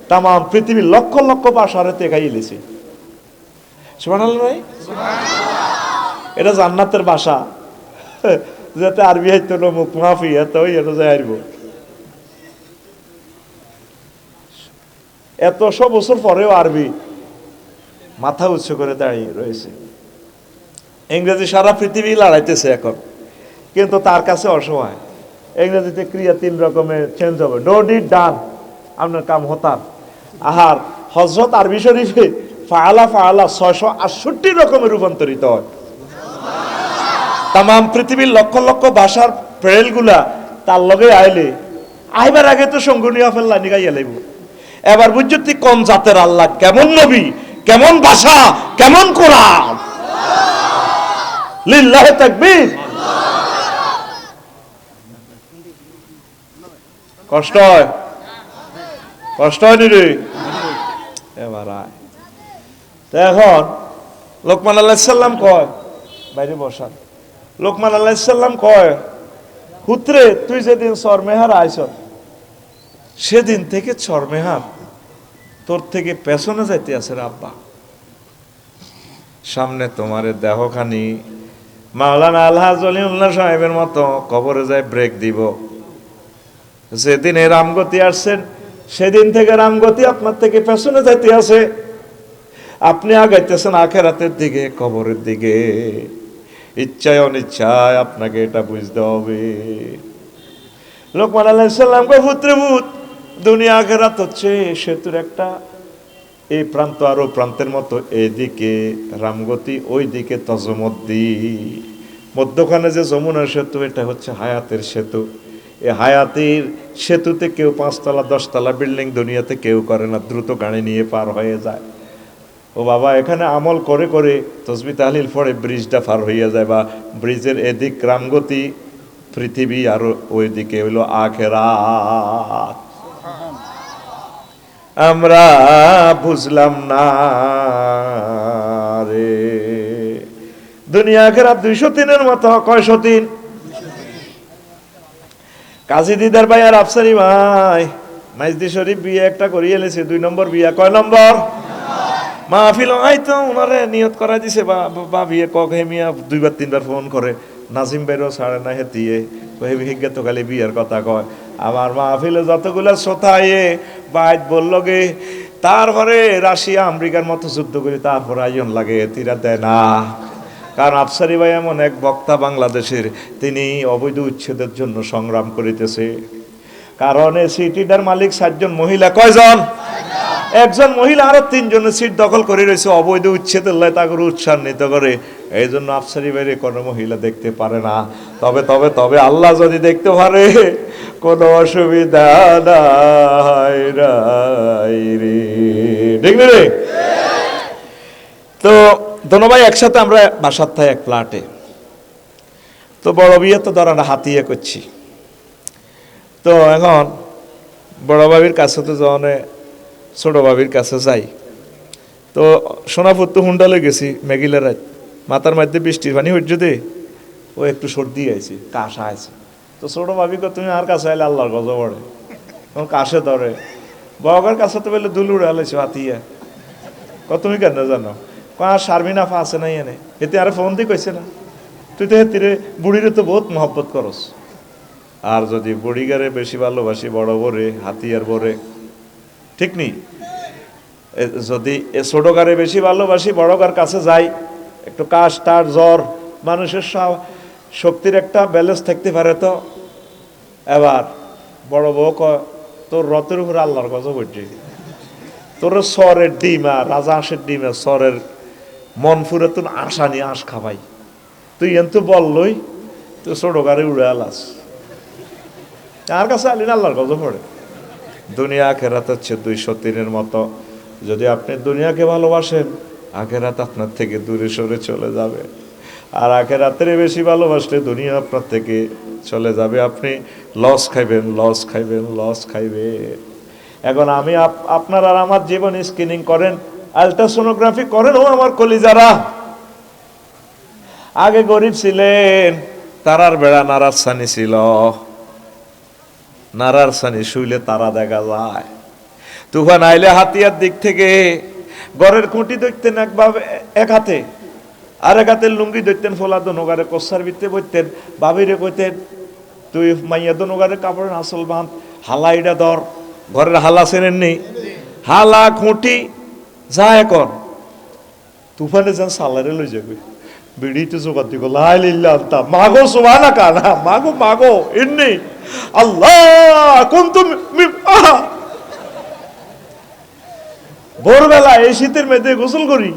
তাম পৃথিবীর লক্ষ লক্ষ ভাষারে দেখাই এলেছে। সুবহানাল্লাহ ভাই, এটা জান্নাতের ভাষা। যাতে আরবি হাইতো মুখ মাফি এত এটা যাই আসব। এত সব বছর পরেও আরবি মাথা উচ্চ করে দাঁড়িয়ে রয়েছে। ইংরেজি সারা পৃথিবী লড়াইতেছে এখন, কিন্তু তার কাছে অসহায়। ইংরেজিতে ক্রিয়া 3 রকমের চেঞ্জ হবে, ডো ডিড ডান, আপনার কাম হতাম। আহার হযরত আরবি শরীফে ফাআলা ফাআলা 668 রকমের রূপান্তরিত হয়। তাম পৃথিবীর লক্ষ লক্ষ ভাষার প্রেলগুলা তার লগে আইলে আইবার আগে তো সঙ্গনীয় ফেললা নিগাইয়া লাইব। এবার বুঝছো তুই কোন জাতের আল্লাহ, কেমন নবী, কেমন ভাষা, কেমন কোরআন। লিল্লাহি তাকবীর। কষ্ট হয়, কষ্ট হয়নি রে এবার আয়। তো এখন লোকমান আলাইহিস সালাম কয়, বাইরে বসান, লোকমান আলাইহিস সালাম কয় পুত্রে তুই যেদিন চরমেহার আইছ সেদিন থেকে চরমেহার তোর থেকে পেছনে যাইতে আছে রে আব্বা। সামনে তোমার দেহখানি মাওলানা আলহাজ ওলিউল্লাহ সাহেবের মতো কবরে যায় ব্রেক দিব, যেদিনে রামগতি আসছেন সেদিন থেকে রামগতি আপনার থেকে পেছনে যাইতে আছে। আপনি আগাইতেছেন আখেরাতের দিকে, কবরের দিকে। ইচ্ছায় অনিচ্ছায় আপনাকে এটা বুঝতে হবে। লোকমান আলাইহিস সালামকে পুত্রে পুত, দুনিয়া আখেরাত হচ্ছে সেতুর একটা এই প্রান্ত আর ও প্রান্তের মতো, এইদিকে রামগতি, ওই দিকে তজমদ্দি। মধ্যখানে যে যমুনা সেতু, এটা হচ্ছে হায়াতের সেতু। এই হায়াতের সেতুতে কেউ 5 তলা 10 তলা বিল্ডিং দুনিয়াতে কেউ করে না, দ্রুত গাড়ি নিয়ে পার হয়ে যায়। ও বাবা, এখানে আমল করে করে তসবিহ তাহলিল পড়ে ব্রিজটা পার হইয়া যায়, বা ব্রিজের এদিক রামগতি পৃথিবী, আর ওই দিকে হইল আখেরাত। আমরা বুঝলাম না রে। দুনিয়া আখেরাত 203-এর মতো। কয়শো 3? কাজী দিদার ভাই আর আফসারি ভাই মাইজদি শরীফ বিয়ে একটা করিয়ে এলেছে, 2 নম্বর বিয়া। কয় নম্বর? মাহফিল হয়তো ওনারে নিয়ত করা দিছে, বা বিয়ে কক হেমিয়া 2বার 3বার ফোন করে, নাজিম বেরো ছাড়ে না হেতিয়ে হেবিজ্ঞ তো খালি বিয়ের কথা কয়। আমার মাহফিলে যতগুলো শ্রোতায়ে বাইত বলল গে, তারপরে রাশিয়া আমেরিকার মতো যুদ্ধ করি, তারপরে আয়োজন লাগে, এতিরা দেয় না। কারণ আফসারি ভাই এমন এক বক্তা বাংলাদেশের, তিনি অবৈধ উচ্ছেদের জন্য সংগ্রাম করিতেছে। কারণ এই সিটিটার মালিক 7 জন মহিলা। কয়জন? একজন মহিলা আরো 3 জনের সিট দখল করে রয়েছে, অবৈধ উচ্ছেদের লাই তাকে উৎসাহিত করে। এই জন্য আফসারি বাইরে কোনো মহিলা দেখতে পারে না। তবে তবে তবে আল্লাহ যদি দেখতে পারে, কোনো অসুবিধা নাই রে। ঠিক না রে? তো দোনো ভাই একসাথে আমরা বাসার থাই এক ফ্ল্যাটে। তো বড় বিয়ে তো ধরা হাতিয়ে করছি। তো এখন বড় ভাবির কাছে তো যখন ছোট ভাবির কাছে যাই, তো সোনাপুর তো হুন্ডালে গেছি মেঘিলের রাত, মাথার মধ্যে বৃষ্টির পানি হইছে দে, ও একটু সর্দি আইছে, কাশা আছে। তো ছোট ভাবিকে তুমি আর কাছে আইলে আল্লাহর গজব পড়ে, তখন কাশে ধরে। বড়ার কাছে তো বলে দুল উড়ে আলাইছো হাতিয়া। তুমি কেন জানো? আর শারমিনা ফা আছে নাই এনে, এতে আরে ফোন দিয়ে কইছে না, তুই তো হেতিরে বুড়িরে তো বহুত মহব্বত করস। আর যদি বুড়িগারে বেশি ভালোবাসি বড় বরে হাতিয়ার বরে, ঠিক নি? যদি ছোট গারে বেশি ভালোবাসি বড় গার কাছে যাই, একটু কাশ টার জ্বর, মানুষের শক্তির একটা ব্যালেন্স থাকতে পারে। তো এবার বড় বউ কয়, তোর রথের উপরে আল্লাহর গজব হচ্ছে, তোর সরের ডিম আর রাজা হাঁসের ডিম আর সরের মন ফুরে তোর আশা নিয়ে আঁশ খাবাই, তুই এত বললই তুই ছোট গাড়ি উড়ে আলাস। আর কাছে আলি না আল্লাহর গজব পড়ে। দুনিয়া আখেরাত হচ্ছে 203-এর মতো। যদি আপনি দুনিয়াকে ভালোবাসেন, আখেরাত আপনার থেকে দূরে সরে চলে যাবে। আর আখেরাতের বেশি ভালোবাসলে দুনিয়া আপনার থেকে চলে যাবে। আপনি লস খাইবেন, লস খাইবেন, লস খাইবেন। এখন আমি আপনার আর আমার জীবন স্ক্রিনিং করেন, আলট্রাসোনোগ্রাফি করেন। ও আমার কলিজারা, আগে গরিব ছিলেন, তারার বেড়া নারার সানি ছিল, নারার সানি শুইলে তারা দেখা যায়। তুফান আইলে হাতিয়ার দিক থেকে ঘরের খুঁটি ধরতেন এক হাতে, আর এক হাতে লুঙ্গি ধরতেন, ফোলা দোনোগারে কষার ভিতরে বইতেন। বাবিরে কইতেন, তুই মাইয়া দোনোগারে কাপড়ের আসল বাঁধ, হালাইটা ধর। ঘরের হালা চেনেন নি? হালা খুঁটি যা এখন তুফানে যান সালারে লই যাবে, বিড়িতে জোগাড় দিব লাইলিল্লাহ মাগো সুবহানা কানা মাগো মাগো ইন্নি আল্লাহ কুনতুম ভোরবেলা এই শীতের মেয়েদের গোসল করি,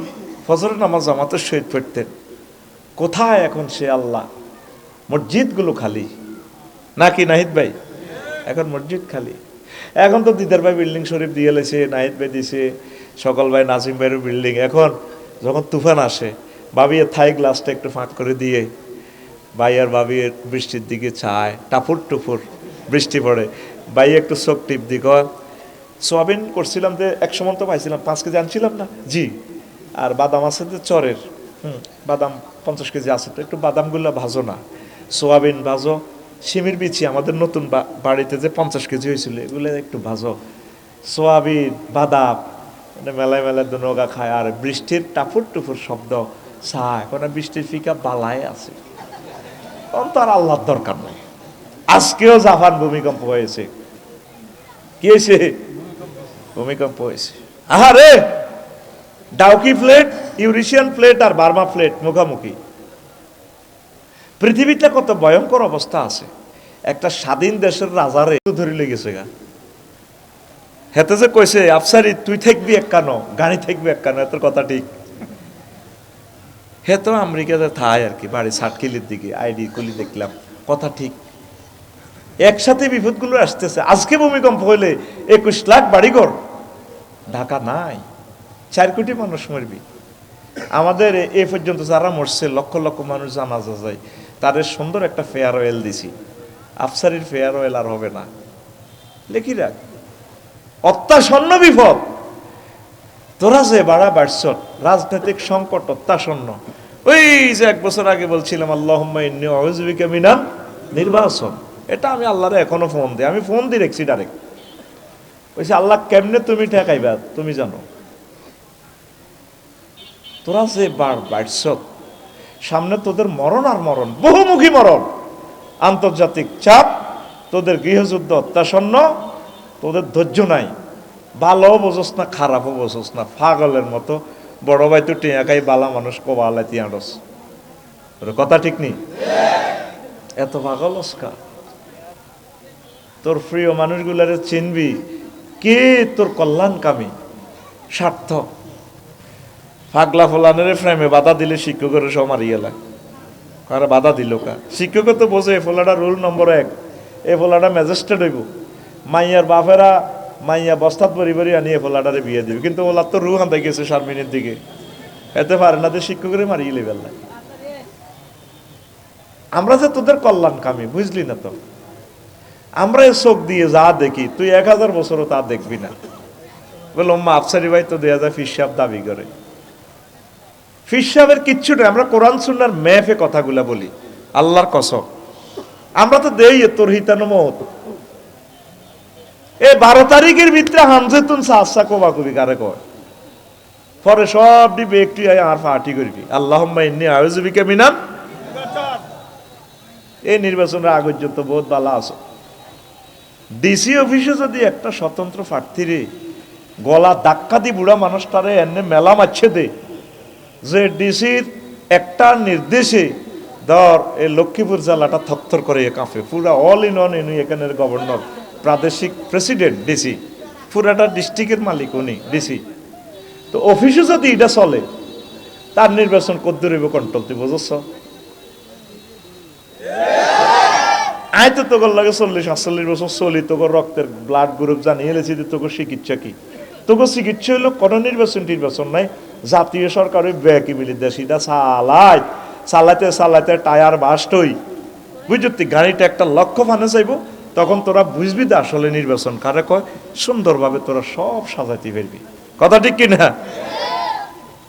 ফজরের নামাজ জামাতের শহীদ পড়তেন। কোথায় এখন সে আল্লাহ? মসজিদ গুলো খালি নাকি নাহিদ ভাই? এখন মসজিদ খালি। এখন তো দিদার ভাই বিল্ডিং শরীফ দিয়ে লেছে, নাহিদ ভাই দিছে, সকল ভাই নাজিম ভাইয়ের বিল্ডিং। এখন যখন তুফান আসে, বাবির থাই গ্লাসটা একটু ফাঁক করে দিয়ে ভাই আর বাবির বৃষ্টির দিকে চায়, টাপুর টুপুর বৃষ্টি পড়ে, ভাই একটু চোখ টিপ দি কর, সোয়াবিন করছিলাম যে 100 মন তো পাইছিলাম, 5 কেজি আনছিলাম না জি, আর বাদাম আছে যে চরের, বাদাম 50 কেজি আছে, তো একটু বাদামগুলো ভাজো না, সোয়াবিন ভাজো, শিমির বিচি আমাদের নতুন বাড়িতে যে 50 কেজি হয়েছিল এগুলো একটু ভাজো, সোয়াবিন বাদাম মেলায় মেলায় দোনগা খায়। আর বৃষ্টির টাপুর টুপুর শব্দ চায়, কোনো বৃষ্টির ফিকা বালায় আছে, তখন তো আর আল্লাহর দরকার নাই। আজকেও জাপান ভূমিকম্প হয়েছে, কি হয়েছে? ভূমিকম্প হয়েছে। আহারে, ডাউকি প্লেট, ইউরেশিয়ান প্লেট আর বার্মা প্লেট মুখামুখি। পৃথিবীতে কত ভয়ঙ্কর অবস্থা আছে। একটা স্বাধীন দেশের রাজারে ধরে লেগেছে গা, হেতে যে কইছে আফসারি তুই থাকবি এক কানো, গাড়ি থাকবি এক কানো, এত কথা ঠিক। হে তো আমেরিকাতে থাই আর কি, বাড়ি সাতকিলির দিকে আইডি কুলি দেখলাম, কথা ঠিক। একসাথে বিপদগুলো আসতেছে। আজকে ভূমিকম্প হইলে 21 লাখ বাড়িঘর, ঢাকা নাই, 4 কোটি মানুষ মরবি। আমাদের এ পর্যন্ত যারা মরছে লক্ষ লক্ষ মানুষ জানাজা যায়, তাদের সুন্দর একটা ফেয়ার অয়েল দিছি। আফসারির ফেয়ার অয়েল আর হবে না, লেখি রাখ। অত্যাসন্ন বিপদ, তোরা যে বাড়া বাড়ছ, রাজনৈতিক সংকট অত্যাসন্ন। ওই যে 1 বছর আগে বলছিলাম আল্লাহুম্মা ইন্নী আউযু বিকা মিনান নির্বাচন, এটা আমি আল্লাহরে এখনো ফোন দিই, আমি ফোন দিয়ে রেখছি ডাইরেক্ট। বলছি আল্লাহ কেমনে তুমি ঠেকাইবা তুমি জানো। তোরা যে বাড়ছ, সামনে তোদের মরণ আর মরণ, বহুমুখী মরণ, আন্তর্জাতিক চাপ, তোদের গৃহযুদ্ধ অত্যাসন্ন, তোদের ধৈর্য নাই, ভালো বোঝস না খারাপও বোঝস না, পাগলের মতো বড় ভাই তো টিয়া খাই বালা মানুষ কবালাই তিয়াডস, কথা ঠিক নেই? এত পাগল অস্কার। তোর প্রিয় মানুষগুলারে চিনবি, কে তোর কল্যাণকামী, সার্থক। পাগলা ফলানের ফ্রেমে বাধা দিলে শিক্ষকের সব মারিয়ে লাগে, কারা বাধা দিল কা? শিক্ষক তো বোঝে এ ফলাটা রুল নম্বর 1, এ ফলাটা ম্যাজিস্ট্রেট হইব। মাইয়ার বাপেরা মাইয়া বস্তাত বরি বরি আনিয়ে ফলাটারে বিয়ে দিবে, কিন্তু ওলার তো রু হান্তাই গেছে শারমিনের দিকে, এতে পারে না যে শিক্ষকের মারিয়ে লেবেল না। আমরা যে তোদের কল্যাণকামী বুঝলি না তো, আমরা চোখ দিয়ে যা দেখি তুই 1000 বছরও তা দেখবি না। বলে ওম্মা আফসারি ভাই তো 2000 ফিসাব দাবি করে, ফিসাবের কিচ্ছু নেই। আমরা কোরআন সুন্নাহর মেফে কথাগুলা বলি, আল্লাহর কসম। আমরা তো দেই তোর হিতানো মত। এই 12 তারিখের ভিতরে হামজেতুন সাসা কোবা কবি কারে কয়, পরে সব দিবে একটু আর পার্টি করবি আল্লাহুম্মা ইন্নী আউযু বিকা মিনান। এই নির্বাচনের আগ পর্যন্ত বহুত বালা আছে। ডিসি অফিসে যদি একটা স্বতন্ত্র প্রার্থীরে গলা ধাক্কা দি বুড়া মানুষটারে এনে মেলা মারছে দে, যে ডিসির একটা নির্দেশে ধর এই লক্ষ্মীপুর জেলাটা থরথর করে কাঁপে, পুরা অল ইন অন ইনি এখানের গভর্নর, প্রাদেশিক প্রেসিডেন্ট ডিসি, পুরাটা ডিস্ট্রিক্টের মালিক উনি ডিসি। তো অফিসে যদি এটা চলে, তার নির্বাচন কদ্দুর হইব কন্ট্রোল, তুই বুঝছ? আয় তো তোর লাগে 40-48 বছর চলি, তোর রক্তের ব্লাড গ্রুপ জানিয়ে এলেছি, তোর চিকিৎসা কি? তোর চিকিৎসা হইলো কোনো নির্বাচন নাই, জাতীয় সরকার ওই ব্যাকি মিলি দেশিটা চালাইতে টায়ার বাস্ট হই, বুঝতি? গাড়িটা একটা লক্ষ্য ফানে চাইব, তখন তোরা বুঝবি যে আসলে নির্বাচন কারে কয়। সুন্দরভাবে তোরা সব সাজাইতে পারবি, কথা ঠিক কিনা?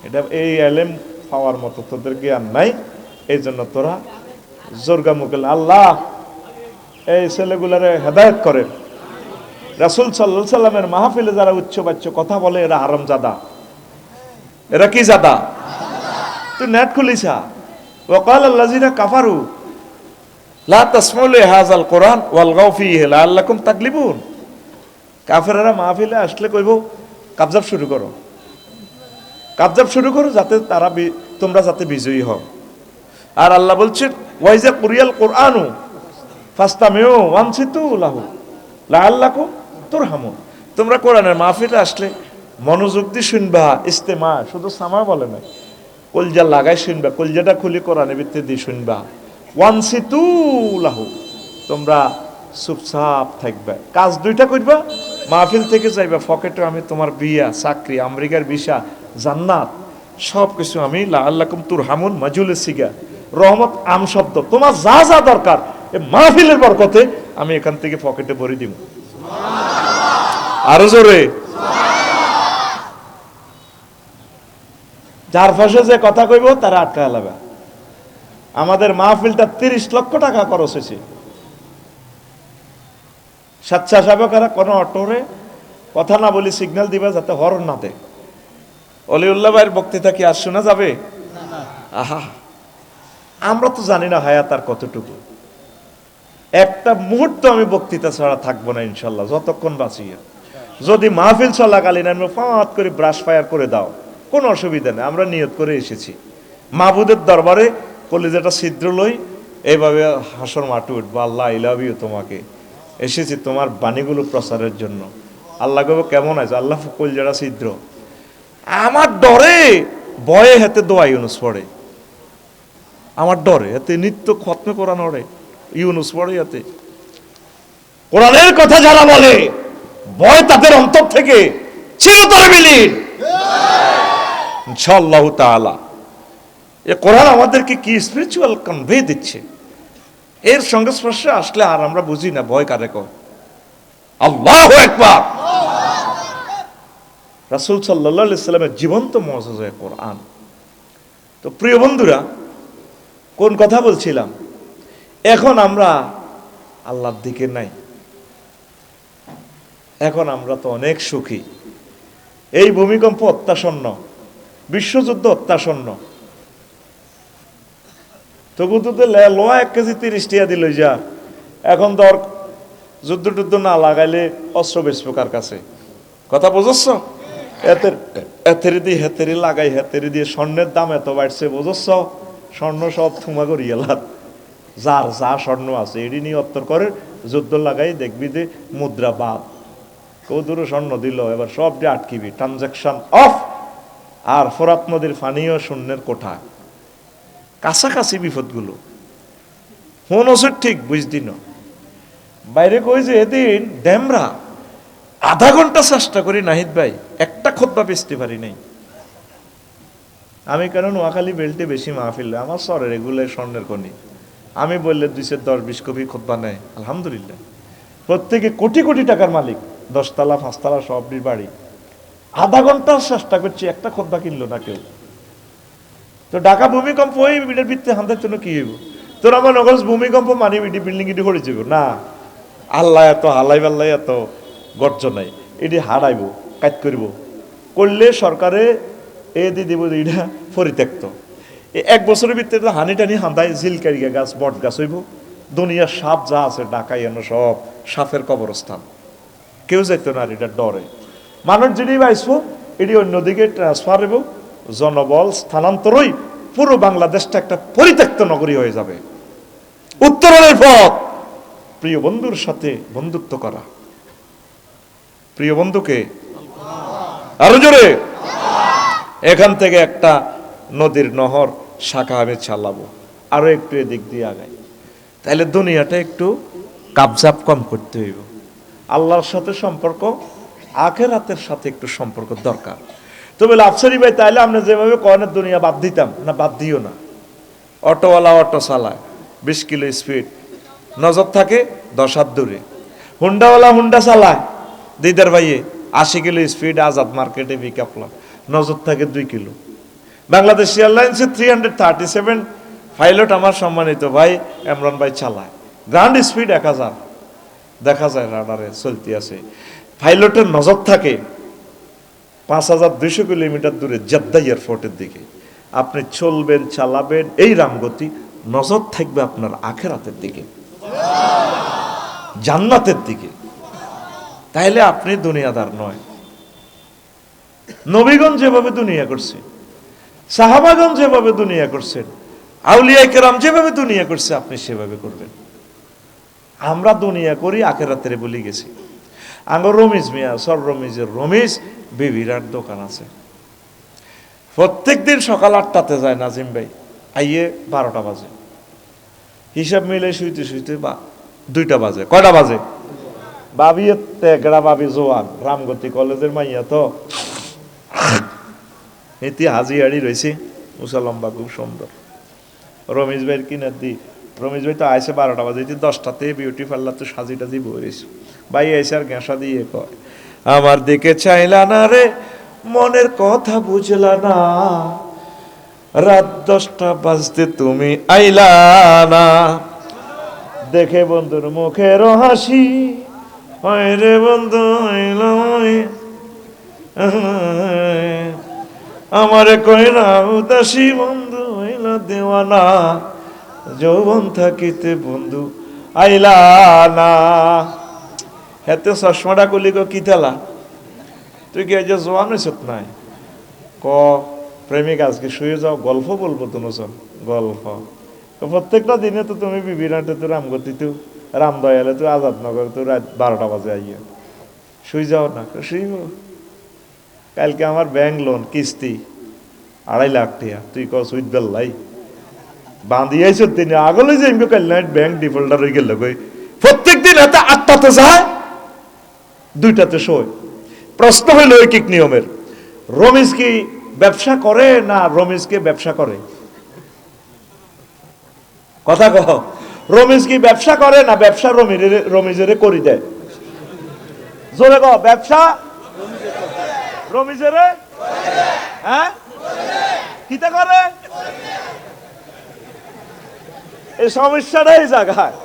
এটা এই এলেম পাওয়ার মতো তোদের জ্ঞান নাই, এই জন্য তোরা জোরগা মুকেল। আল্লাহ এই ছেলেগুলারে হেদায়েত করেন। রাসূল সাল্লাল্লাহু আলাইহি সাল্লামের মাহফিলে যারা উচ্চ বাচ্চ কথা বলে, এরা হারামজাদা, এরা কি জাদা? তুই নেট খুলিছা, ওয়াকাল আল্লাযিনা কাফারু লা তাসমাউ লিহাযাল কুরআন ওয়ালগাউ ফীহি লাআল্লাকুম তাগলিবুন। কাফেররা মাহফিলে আসলে কইব কাবজাব শুরু করো, কাবজাব শুরু করো, যাতে তারা তোমরা যাতে বিজয়ী হও। আর আল্লাহ বলছেন ওয়াইজা কুরিয়াল কুরআনু ফাস্তামিউ ওয়ানসিতু লাহু লাআল্লাকুম তুরহামুন। তোমরা কোরআনের মাহফিলে আসলে মনোযোগ দিয়ে শুনবা, ইস্তেমা, শুধু সামা বলে না, কলজা লাগাই শুনবা, কলজাটা খুলি কোরআনের ভিতরে দিয়ে শুনবা। ওয়ানসিতু লাহু, তোমরা চুপচাপ থাকবে। কাজ দুইটা করবা, মাহফিল থেকে যাইবা, পকেটে আমি তোমার বিয়া, চাকরি, আমেরিকার ভিসা, জান্নাত, সব কিছু আমি লাআল্লাকুম তুরহামুন মাজুলে সিগা, রহমত আম শব্দ, তোমার যা যা দরকার এই মাহফিলের বরকতে আমি এখান থেকে পকেটে ভরে দিব। আরো জোরে। যার ফাঁসে যে কথা কইব তারা আটকা লাগবে। আমাদের মাহফিলটা 30 লক্ষ টাকা খরচ হয়েছে। স্বেচ্ছাসেবকেরা কোনো অটোরে কথা না বলি সিগন্যাল দিবা যাতে হর্ন না দেয়। অলিউল্লাহ ভাইয়ের বক্তৃতা কি আর শোনা যাবে? আহা, আমরা তো জানি না হায়াত আর কতটুকু। একটা মুহূর্ত আমি বক্তৃতা ছাড়া থাকবো না ইনশাল্লাহ, যতক্ষণ বাঁচি। যদি মাহফিল চলাকালীন আমি ফাঁত করে ব্রাশ ফায়ার করে দাও, কোনো অসুবিধা নেই, আমরা নিয়ত করে এসেছি মাহবুদের দরবারে কলিজাটা ছিদ্র লই, এইভাবে হাসর মাঠে উঠবো, আল্লাহ আই লাভ ইউ, তোমাকে এসেছি তোমার বাণীগুলো প্রচারের জন্য। আল্লাহ কবে কেমন আছে, আল্লাহ কলিজাটা ছিদ্র। আমার ডরে ভয়ে হাতে দোয়া ইউনুস পড়ে, আমার ডরে এতে নিত্য খতমে কোরআন ওরে ইউনুস পড়ে, এতে কোরআনের কথা যারা বলে ভয় তাদের অন্তর থেকে চিরতরে বিলীন ইনশাআল্লাহ তাআলা। এ কোরআন আমাদেরকে কি স্পিরিচুয়াল কনভে দিচ্ছে, এর সংস্পর্শে আসলে আর আমরা বুঝি না ভয় কারে কয়। আল্লাহু আকবার। রাসূল সাল্লাল্লাহু আলাইহি সাল্লামের জীবন্ত মুজিজা কোরআন। তো প্রিয় বন্ধুরা, কোন কথা বলছিলাম, এখন আমরা আল্লাহর দিকে নাই, এখন আমরা তো অনেক সুখী। এই ভূমিকম্প অত্যাসন্ন, বিশ্বযুদ্ধ অত্যাসন্ন, তবু তো লোহা 1 কেজি 30 টাকা দিল যা। এখন তো যুদ্ধ টুদ্ধ না লাগাইলে অস্ত্র বেচবো কার কাছে, কথা বুঝছ? এতেরি দিয়ে হেতেরি লাগাই, হেতেরি দিয়ে স্বর্ণের দাম এত বাড়ছে বুঝছ, স্বর্ণ সব থুমা করি এলার, যার যা স্বর্ণ আছে এটি নিয়ে অত্তর করে যুদ্ধ লাগাই, দেখবি যে মুদ্রা বাদ, কৌদুরো স্বর্ণ দিল, এবার সব দিয়ে আটকিবি, ট্রানজাকশন অফ। আর ফোরাত নদীর ফানিও শূন্যের কোঠা, কাছাকাছি বিপদগুলো ফোন ওষুধ ঠিক বুঝদিন। বাইরে কই যে এদিন ড্যামরা আধা ঘন্টা চেষ্টা করি নাহিদ ভাই, একটা খোদবা বেচতে পারি নাই। আমি কেন নোয়াখালী বেল্টে বেশি মাহফিল, আমার সরের এগুলো স্বর্ণের খনি, আমি বললে 210-20 কপি খোদবা নেয় আলহামদুলিল্লাহ। প্রত্যেকে কোটি কোটি টাকার মালিক, 10 তলা 5 তলা সবটির বাড়ি। আধা ঘন্টা চেষ্টা করছি, একটা খোদবা কিনলো না কেউ। তো ঢাকা ভূমিকম্প ওই বিটের ভিত্তি হান্দার জন্য কি হইব, তোর আমার নগর ভূমিকম্প মানি বিটি বিল্ডিং ইটি করে যাব না, আল্লাহ এত হালাই পাল্লাই এত গর্জন নাই, এটি হারাইব কাজ করিব, করলে সরকারে এ দিয়ে দিব এটা পরিত্যক্ত। 1 বছরের ভিতরে হানি টানি হান্দায় ঝিলকারিয়া গাছ বট গাছ হইব, দুনিয়ার সাপ যা আছে ঢাকায় এনে সব সাপের কবরস্থান, কেউ যাইতো না, এটা ডরে। মানুষ যেটি বাইসবো এটি অন্যদিকে ট্রান্সফার হইব, জনবল স্থানান্তরই পুরো বাংলাদেশটা একটা পরিত্যক্ত নগরী হয়ে যাবে। উত্তরণের পথ প্রিয় বন্ধুর সাথে বন্ধুত্ব করা, প্রিয় বন্ধুকে আরো জোরে, এখান থেকে একটা নদীর নহর শাখা আমি চালাবো, আরো একটু এদিক দিয়ে আগাই, তাহলে দুনিয়াটা একটু কাবজাব কম করতে হইব। আল্লাহর সাথে সম্পর্ক, আখিরাতের সাথে একটু সম্পর্ক দরকার। তো বলে আফসারি ভাই তাইলে আমরা যেভাবে কয়নের দুনিয়া বাদ দিতাম না, বাদ দিও না। অটোওয়ালা অটো চালায় 20 কিলো স্পিড, নজর থাকে 10 হাত দূরে। হুন্ডাওয়ালা হুন্ডা চালায় দিদার ভাইয়ে 80 কিলো স্পিড, আজাদ মার্কেটে বিকাপলা, নজর থাকে 2 কিলো। বাংলাদেশ এয়ারলাইন্সে 337 পাইলট আমার সম্মানিত ভাই ইমরান ভাই চালায়, গ্রান্ড স্পিড 1000 দেখা যায় রাডারে চলতে আছে। পাইলটের নজর থাকে 5200 কিলোমিটার দূরে জেদ্দা এয়ারপোর্টের দিকে। আপনি চলবেন, চালাবেন এই রামগতি, নজর থাকবে আপনার আখিরাতের দিকে, জান্নাতের দিকে, তাইলে আপনি দুনিয়াদার নয়। নবীগণ যেভাবে দুনিয়া করছে, সাহাবাগণ যেভাবে দুনিয়া করছেন, আউলিয়া কেরাম যেভাবে দুনিয়া করছে, আপনি সেভাবে করবেন। আমরা দুনিয়া করি আখিরাতের বলি গেছি। আঙ্গর রমিজ মিয়া, সর রমিজের রমিজ বিবিরার দোকান আছে, প্রত্যেক দিন সকাল 8টাতে যায় নাজিম ভাই, আইয়ে 12টা বাজে, হিসাব মিলে শুইতে শুইতে 2টা বাজে। কয়টা বাজে? বাবি তেগড়া, বাবি জোয়ান, রামগতি কলেজের মাইয়া তো এটি হাজি হাড়ি রয়েছে, উষা লম্বা, খুব সুন্দর। রমেশ ভাইয়ের কিনার দি, রমেশ ভাই তো আইসে 12টা বাজে, 10টাতে বিউটি পার্লার তো সাজি টাজি বইছে, ভাই আইসে আর গেঁসা দিয়ে কয়, আমার দিকে চাইলা না রে, মনের কথা বুঝলা না, রাত 10টা বাজতে তুমি আইলা না, দেখে বন্ধুর মুখের হাসি, হয় রে বন্ধু আমারে কইলা উদাসী, বন্ধু হইলা দেওয়ানা, যৌবন থাকিতে বন্ধু আইলা না। হেতে চশমাটা কলি গো কি তেলা, তুই কি যে জোয়ান হয়েছ নাই? ক প্রেমিক আজকে শুয়ে যাও, গল্প বলবো তুমি, গল্প। প্রত্যেকটা দিনে তো তুমি বিবিরাটে তো রামগতি তো রামদয়ালে তো আজাদনগর তো রাত 12টা বাজে আইয়া শুই যাও না? শুইব। কালকে আমার ব্যাংক লোন কিস্তি 2.5 লাখ টাকা, তুই ক সুইট বেল্লাই বাঁধিয়েছ তিনি আগলে যে কাল নাইট ব্যাংক ডিফল্টার হয়ে গেল কই প্রত্যেক দিন এত 8টাতে যায় 2টাতে শোয়। প্রশ্ন হইল ঐকিক নিয়মের, রমিজ কি ব্যবসা করে না রমিজকে ব্যবসা করে? কথা কহ, রমিজ কি ব্যবসা করে না ব্যবসা রমিজের করি দেয়? জোরে কহ, ব্যবসা রমিজের হ্যাঁ কিতা করে? এই সমস্যাটা এই জায়গায়।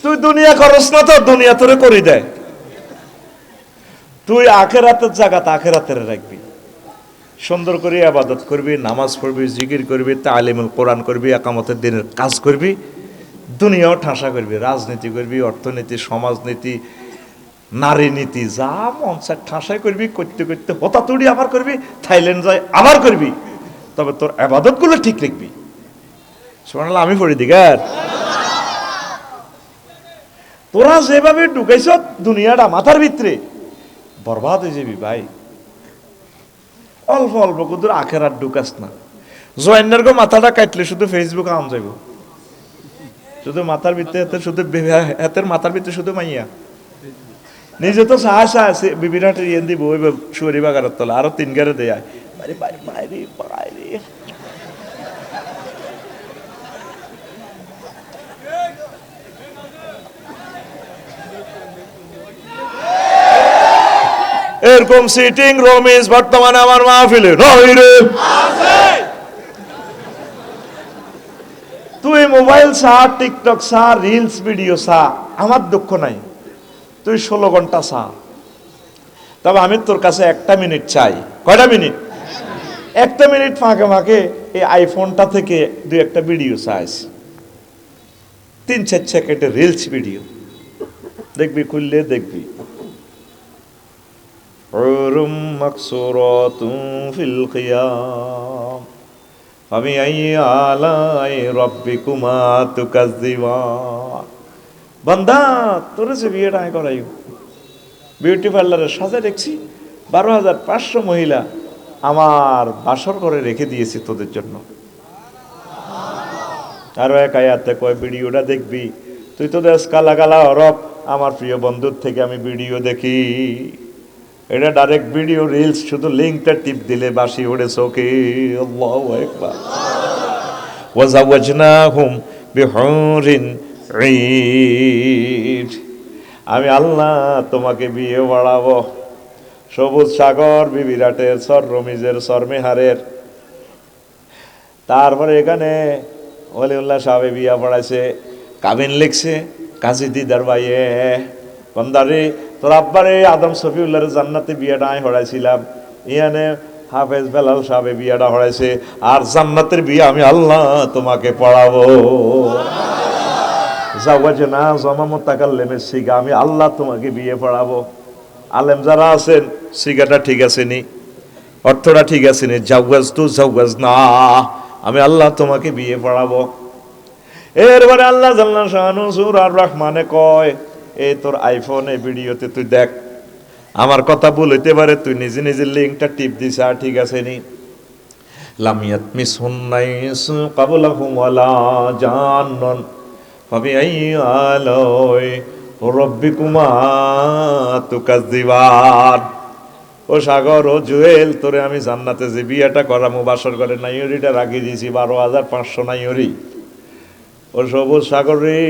তুই দুনিয়া করস না তো দুনিয়া তোরে করি দেয়। তুই আখেরাতের জায়গাতে আখেরাতের রাখবি, সুন্দর করে ইবাদত করবি, নামাজ পড়বি, জিকির করবি, তালিমুল কোরআন করবি, একামতের দিনের কাজ করবি, দুনিয়াও ঠাসা করবি, রাজনীতি করবি, অর্থনীতি, সমাজনীতি, নারী নীতি, যা মন চায় ঠাসাই করবি, করতে করতে হতাতুড়ি আবার করবি, থাইল্যান্ড যায় আবার করবি, তবে তোর ইবাদত গুলো ঠিক রাখবি। সুবহানাল্লাহ, আমি পড়ি দিগার। তোরা যেভাবে ঢুকাইছ দুনিয়াটা মাথার ভিতরে, বরবাদ হয়ে যাবি ভাই। অল্প অল্প কিন্তু আখেরাত ঢুকাস না। জয়েন্নার গো মাথাটা কাটলে শুধু ফেসবুক আম যাইব, শুধু মাথার ভিতরে শুধু হাতের মাথার ভিতরে শুধু মাইয়া নিজে তো সাহস আছে বিবিরাটের ইয়ে দিব ওই শুয়ারি বাগারের তলা আরো 3 গারে দেয় বাইরে বাইরে বাইরে বাইরে। এরকম সিটিং রমিজ বর্তমানে আমার মাহফিলে নয় রে। তুই মোবাইল সা, টিকটক সা, রিলস ভিডিও সা, আমার দুঃখ নাই, তুই 16 ঘন্টা সা। তবে আমি তোর কাছে 1টা মিনিট চাই। কয়টা মিনিট? 1টা মিনিট ফাঁকে ফাঁকে এই আইফোনটা থেকে 2-1টা ভিডিও চাইস, 3-4 সেকেন্ডের রিলস ভিডিও দেখবি, খুললে দেখবি হুরুম মাকসুরাতুন ফিল খিয়াম ফাবিআই আলাই রাব্বিকুমা তুকাজ্জিবান। বান্দা তোরে যে বিয়েটা আমি করাইও, বিউটি পার্লারে সাজা দেখছি 12,500 মহিলা আমার বাসর ঘরে রেখে দিয়েছি তোদের জন্য। আরো এক আয়াতে কয় ভিডিওটা দেখবি, তুই তো দেশ কালা কালা হরফ, আমার প্রিয় বন্ধুর থেকে আমি ভিডিও দেখি, এটা ডাইরেক্ট ভিডিও রিলস, শুধু লিংকটা টিপ দিলে বাসি ওড়ে চোখে। আল্লাহু আকবার। ওয়াজাওয়াজনাহুম বিহুরিন ঈন, আমি আল্লাহ তোমাকে বিয়ে বাড়াবো সবুজ সাগর বিবিরাটের সর রমিজের সরমেহারের। তারপরে এখানে ওলিউল্লাহ সাহেব বিয়া পড়াইছে, কাবিন লিখছে কাজী দিদার ভাইয়ে, বন্দারে তোর আব্বারে আদম শফিউল্লাহর জান্নাতে বিয়েটা আমি হড়াইছিলাম, ইয়ানে হাফেজ বেলাল সাহেব বিয়েটা হড়াইছে, আর জান্নাতের বিয়ে আমি আল্লাহ তোমাকে পড়াবো। জাওয়াজনা জামা মুতাকাল্লিমের সিগা, আমি আল্লাহ তোমাকে বিয়ে পড়াবো। আলেম যারা আছেন সিগাটা ঠিক আছে নি, অর্থটা ঠিক আছে নি? জাওয়াজ তো জাওয়াজ না, আমি আল্লাহ তোমাকে বিয়ে পড়াবো। এরপরে আল্লাহ জাল্লা শানু সূরা আর রহমানে কয়, এই তোর আইফোনে ভিডিওতে তুই দেখ, আমার কথা ভুল হইতে পারে, তুই নিজে নিজে লিংকটা টিপ দিস, আর ঠিক আছে নি? লাম ইয়াতমিসুন্নাইস ক্বাবলাহুম ওয়ালা জান্নান ফাবিআই আলাই রাব্বিকুমা তুকাজ্জিবান। ও সাগর, ও জুয়েল, তোরে আমি জান্নাতে যে বিয়েটা করামু বাসর করে নাইরিটা রাখি দিয়েছি 12,500 নাইরি। ও সবুজ সাগর রে,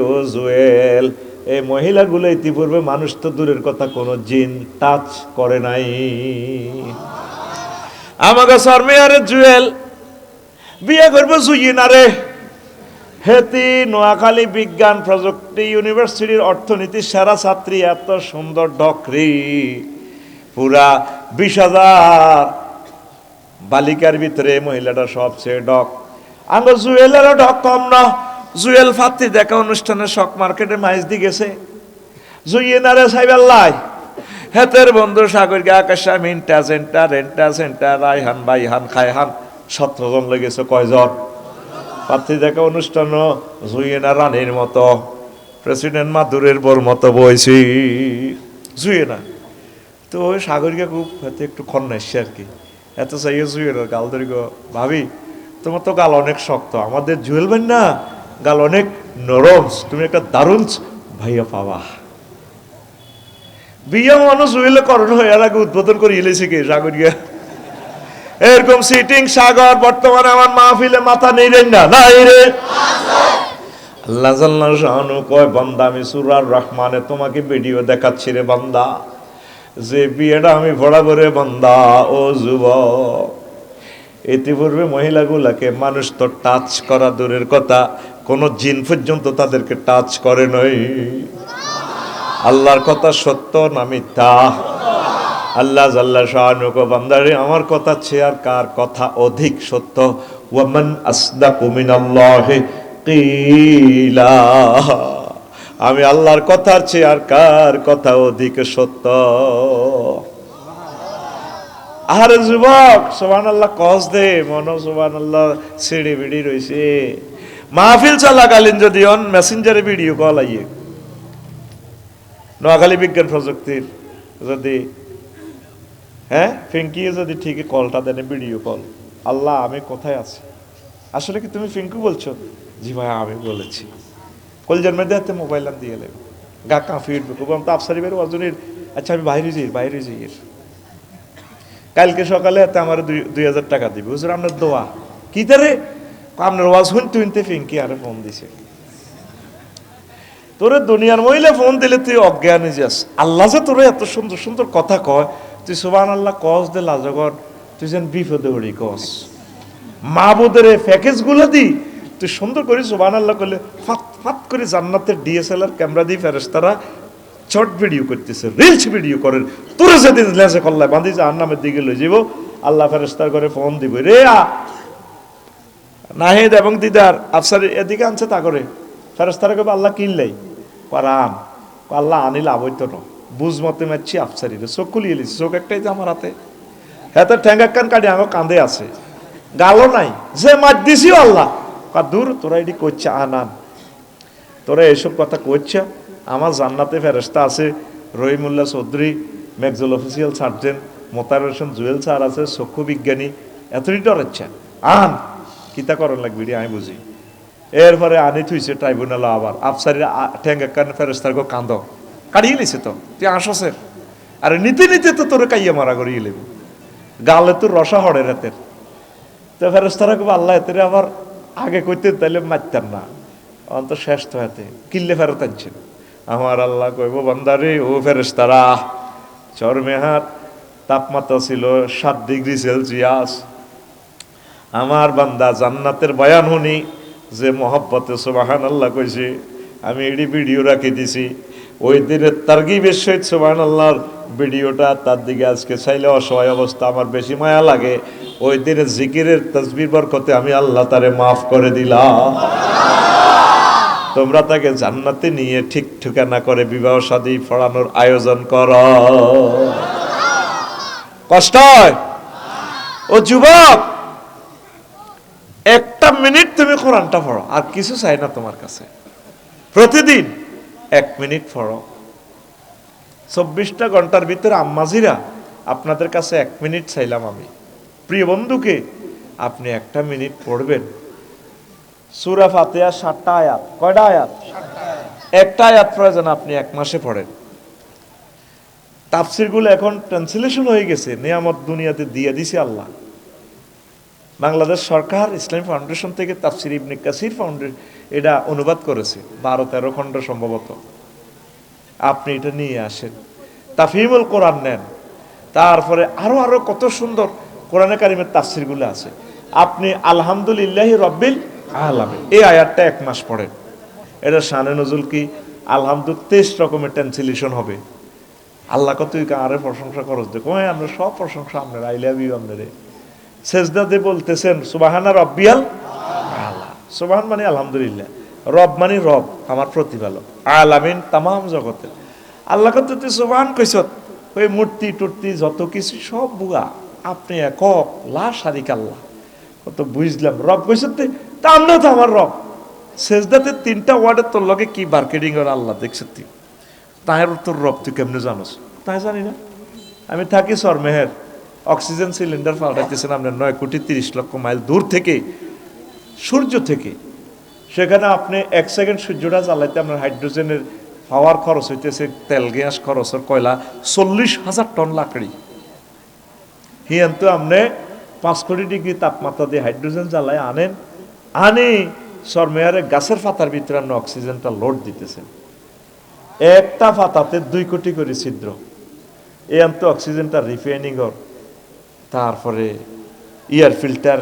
ও জুয়েল, এই মহিলাগুলো ইতিপূর্বে মানুষ তো দূরের কথা কোনো জিন টাচ করে নাই। আমাকে সরমেয়ারে জুয়েল বিয়ে করবো জুইনারে। হেতি নোয়াখালী বিজ্ঞান প্রযুক্তি ইউনিভার্সিটির অর্থনীতির সেরা ছাত্রী, এত সুন্দর ডকরি, পুরা 20,000 বালিকার ভিতরে মহিলাটা সবচেয়ে ডক। আমার জুয়েলেরও ডক কম না। জুয়েল ফাত্তি দেখা অনুষ্ঠানে শক মার্কেটে মাইজ দি গেছে, জুইনারে সাইবাল্লাই হেতের বন্ধু সাগরকে আকাশা মিন্টা সেন্টার রেন্টা সেন্টার রায়হান বাইহান খায়হান 17 জন লেগেছে। কয়জন? প্রার্থী দেখা অনুষ্ঠান জুয়েনা রানীর মতো, প্রেসিডেন্ট মাদুরের বোর মতো বইছি জুয়েনা। তো ওই সাগরকে খুব হয়তো একটু খন্না এসছে আর কি, এত চাইয়ে জুয়েনার গাল ধরি গো, ভাবি তোমার তো গাল অনেক শক্ত, আমাদের জুয়েল ভাই না গাল অনেক নরম, তুমি একটা দারুণ ভাইয়া পাবা। বিয়ে মানুষ হইলে করণ হয়ে আগে উদ্বোধন করে এলেছে কে সাগরিয়া। এরকম সিটিং সাগর বর্তমানে আমার মাহফিলে মাথা নেই রে না নাই রে। আল্লাহ জাল্লাহু শানু কয় বান্দা আমি সূরা রহমানে তোমাকে ভিডিও দেখাচ্ছি রে বান্দা, যে বিয়েটা আমি পড়াবো রে বান্দা ও যুবক। ইতিপূর্বে মহিলাগুলাকে মানুষ তো টাচ করা দূরের কথা, কোন জিন পর্যন্ত তাদেরকে টাচ করে নাই। আল্লাহর কথা সত্য না মিথ্যা? আল্লাহ জাল্লা শানুকো বান্দারে আমার কথা চেয়ে আর কার কথা অধিক সত্য? ওয়ামান আসদাকু মিনাল্লাহি কিলা, আমি আল্লাহর কথার চেয়ে আর কার কথা অধিক সত্য? আরে যুবক সুবহানাল্লাহ কস দে, মনো সুবহানাল্লাহ সিঁড়ি বিড়ি রইছে। মাহফিল চলাকালীন যদি অন মেসেঞ্জারে ভিডিও কল আইয়ে, নোয়াখালী বিজ্ঞান প্রযুক্তির যদি ফিঙ্কিও যদি ঠিকই কলটা দেন ভিডিও কল, আল্লাহ আমি কোথায় আছি, আসলে কি তুমি ফিঙ্কু বলছো? জি ভাই আমি বলেছি। কল জন্মে হাতে মোবাইল আন দিয়ে এলেন গা কাঁফি উঠবে, খুব তো আফসারি বের অজনের। আচ্ছা আমি বাইরে যাই কালকে সকালে হাতে আমার 2000 টাকা দিবে, হুজুর আপনার দোয়া কি তারে আপনার ওয়াজ শুনতে ফিঙ্কি আরে ফোন দিছে। তোরে দুনিয়ার মহিলা ফোন দিলে তুই অজ্ঞান হয়ে যাস। আল্লাহ যে তোরে এত সুন্দর সুন্দর কথা কয়, তুই সুবহানাল্লাহ কস দে লাজগর, তুই যেন বিপদে হরি কস। মাহবুদের প্যাকেজ গুলো দি তুই সুন্দর করে সুবহানাল্লাহ করলে ফাত ফাত করে জান্নাতের ডিএসএলআর ক্যামেরা দিয়ে ফেরেশতারা শর্ট ভিডিও করতেছে, রিলস ভিডিও করেন। তোরে যেদিন লেজে কল্লায় বাঁধি জাহান্নামের দিকে লই যাব, আল্লাহ ফেরেশতার করে ফোন দিব, রে নাহিদ এবং দিদার আফসার এদিকে আনছে তা করে ফেরেশতারা কবে আল্লাহ কিনলাই করান, আল্লাহ আনিল আবৈত ন বুঝ মতে মারছি আফসারি রে, চোখ খুলিয়ে লিছি, চোখ একটাই যে আমার হাতে, হ্যাঁ ঠ্যাঙ্গা কান কাটি আমার কান্দে আছে, গালও নাই, যে মার দিছিও আল্লাহ দূর তোরা এটি করছে আনান, তোরা এসব কথা করছে। আমার জান্নাতে ফেরেশতা আছে, Rahimullah Chowdhury maxillofacial surgeon, মোতার হোসেন জুয়েল স্যার আছে চক্ষু বিজ্ঞানী, এতই ডরাচ্ছে আন কিতা করার লাগবে আমি বুঝি। এরপরে আনি থুইছে ট্রাইব্যুনাল, আবার আফসারি ঠ্যাঙ্গা কান ফেরেশতার গো কান্দ কাটিয়ে লিছে, তো তুই আসছে আরে নিতে নিতে তো তোর কাইয়া মারা করিয়ে লেবি, গালে তোর রসা হড়ে রাতের। তো ফেরেশতারা কবে আল্লাহ এতে আবার আগে কইতে তাইলে মারতেন না, অন্ত শেষ তো হাতে কিল্লে ফেরত আনছেন। আমার আল্লাহ কইব বান্দারে ও ফেরেশতারা, চরমেহার তাপমাত্রা ছিল 7 ডিগ্রি সেলসিয়াস, আমার বান্দা জান্নাতের বয়ান শুনি যে মহব্বতে সুবহানাল্লাহ কইছে, আমি এডি ভিডিও রাখি দিছি, ওই দিনের তারগিবের সহিত সুবহানাল্লাহর ভিডিওটা তার দিকে আজকে চাইলে অসহায় অবস্থা আমার বেশি মায়া লাগে। ওই দিনের জিকিরের তাসবিহ বরকতে আমি আল্লাহ তারে মাফ করে দিলাম। তোমরা তাকে জান্নাতে নিয়ে ঠিক ঠিকানা করে বিবাহ শাদী পড়ানোর আয়োজন কর। কষ্ট হয় ও যুবক, একটা মিনিট তুমি কোরআনটা পড়ো, আর কিছু চাই না তোমার কাছে, প্রতিদিন 1 মিনিট পড়ো। 24টা ঘন্টার ভিতরে আম্মাজিরা আপনাদের কাছে 1 মিনিট চাইলাম আমি, প্রিয় বন্ধুকে আপনি 1টা মিনিট পড়বেন। সূরা ফাতিহা 7টা আয়াত, কয়টা আয়াত? 1টা আয়াত প্রয়োজন আপনি 1 মাসে পড়েন। তাফসিরগুলো এখন ট্রান্সলেশন হয়ে গেছে, নিয়ামত দুনিয়াতে দিয়ে দিছে আল্লাহ। বাংলাদেশ সরকার ইসলামী ফাউন্ডেশন থেকে তাফসির ইবনে কাসির ফাউন্ডেশন এটা অনুবাদ করেছে, 12-13 খণ্ড সম্ভবত। আপনি এটা নিয়ে আসেন, তাফহিমুল কোরআন নেন, তারপরে আরো কত সুন্দর কোরআনে কারিমের তাফসিরগুলো আছে। আপনি আলহামদুলিল্লাহি রব্বিল আলামিন এই আয়াতটা 1 মাস পড়েন, এটা শানে নজুল কি আলহামদু 23 রকমের ট্রান্সলেশন হবে। আল্লাহ কত আরে প্রশংসা করস দেখো, আমরা সব প্রশংসা আপনার, আই লাভ ইউ আপনারে। সেজদাতে বলতেছেন সুবহানা রব্বিয়াল আলা, সুবহান মানে আলহামদুলিল্লাহ, রব মানে রব আমার প্রতিপালক, আলামিন তামাম জগতের। আল্লাহ কত তুই সুবহান কইছত, ওই মূর্তি টুর্তি যত কিছু সব বুয়া, আপনি একক লা শারিক আল্লাহ। কত বুঝলাম রব কইসতে, তা আমরা তো আমার রব। সেজদাতে 3টা ওয়ার্ডের তোর লগে কি মার্কেটিং আর আল্লাহ দেখছ তুই, তাহের তোর রব তুই কেমনে জানোস? তাই জানি না। আমি থাকি সরমেহের, অক্সিজেন সিলিন্ডার পাল্টাইতেছেন আপনার 9,30,00,000 মাইল দূর থেকে, সূর্য থেকে। সেখানে আপনি 1 সেকেন্ড সূর্যটা জ্বালাইতে আপনার হাইড্রোজেনের পাওয়ার খরচ হইতেছে, তেল গ্যাস খরচের কয়লা 40,000 টন লাকড়ি। হিয়ান তো আপনি 5 কোটি ডিগ্রি তাপমাত্রা দিয়ে হাইড্রোজেন জ্বালায় আনি সরমেয়ারে গাছের পাতার ভিতরে আপনি অক্সিজেনটা লোড দিতেছেন। একটা পাতাতে 2 কোটি করে ছিদ্র। এই আনতো অক্সিজেনটা রিফাইনিং ওর, তারপরে air filter,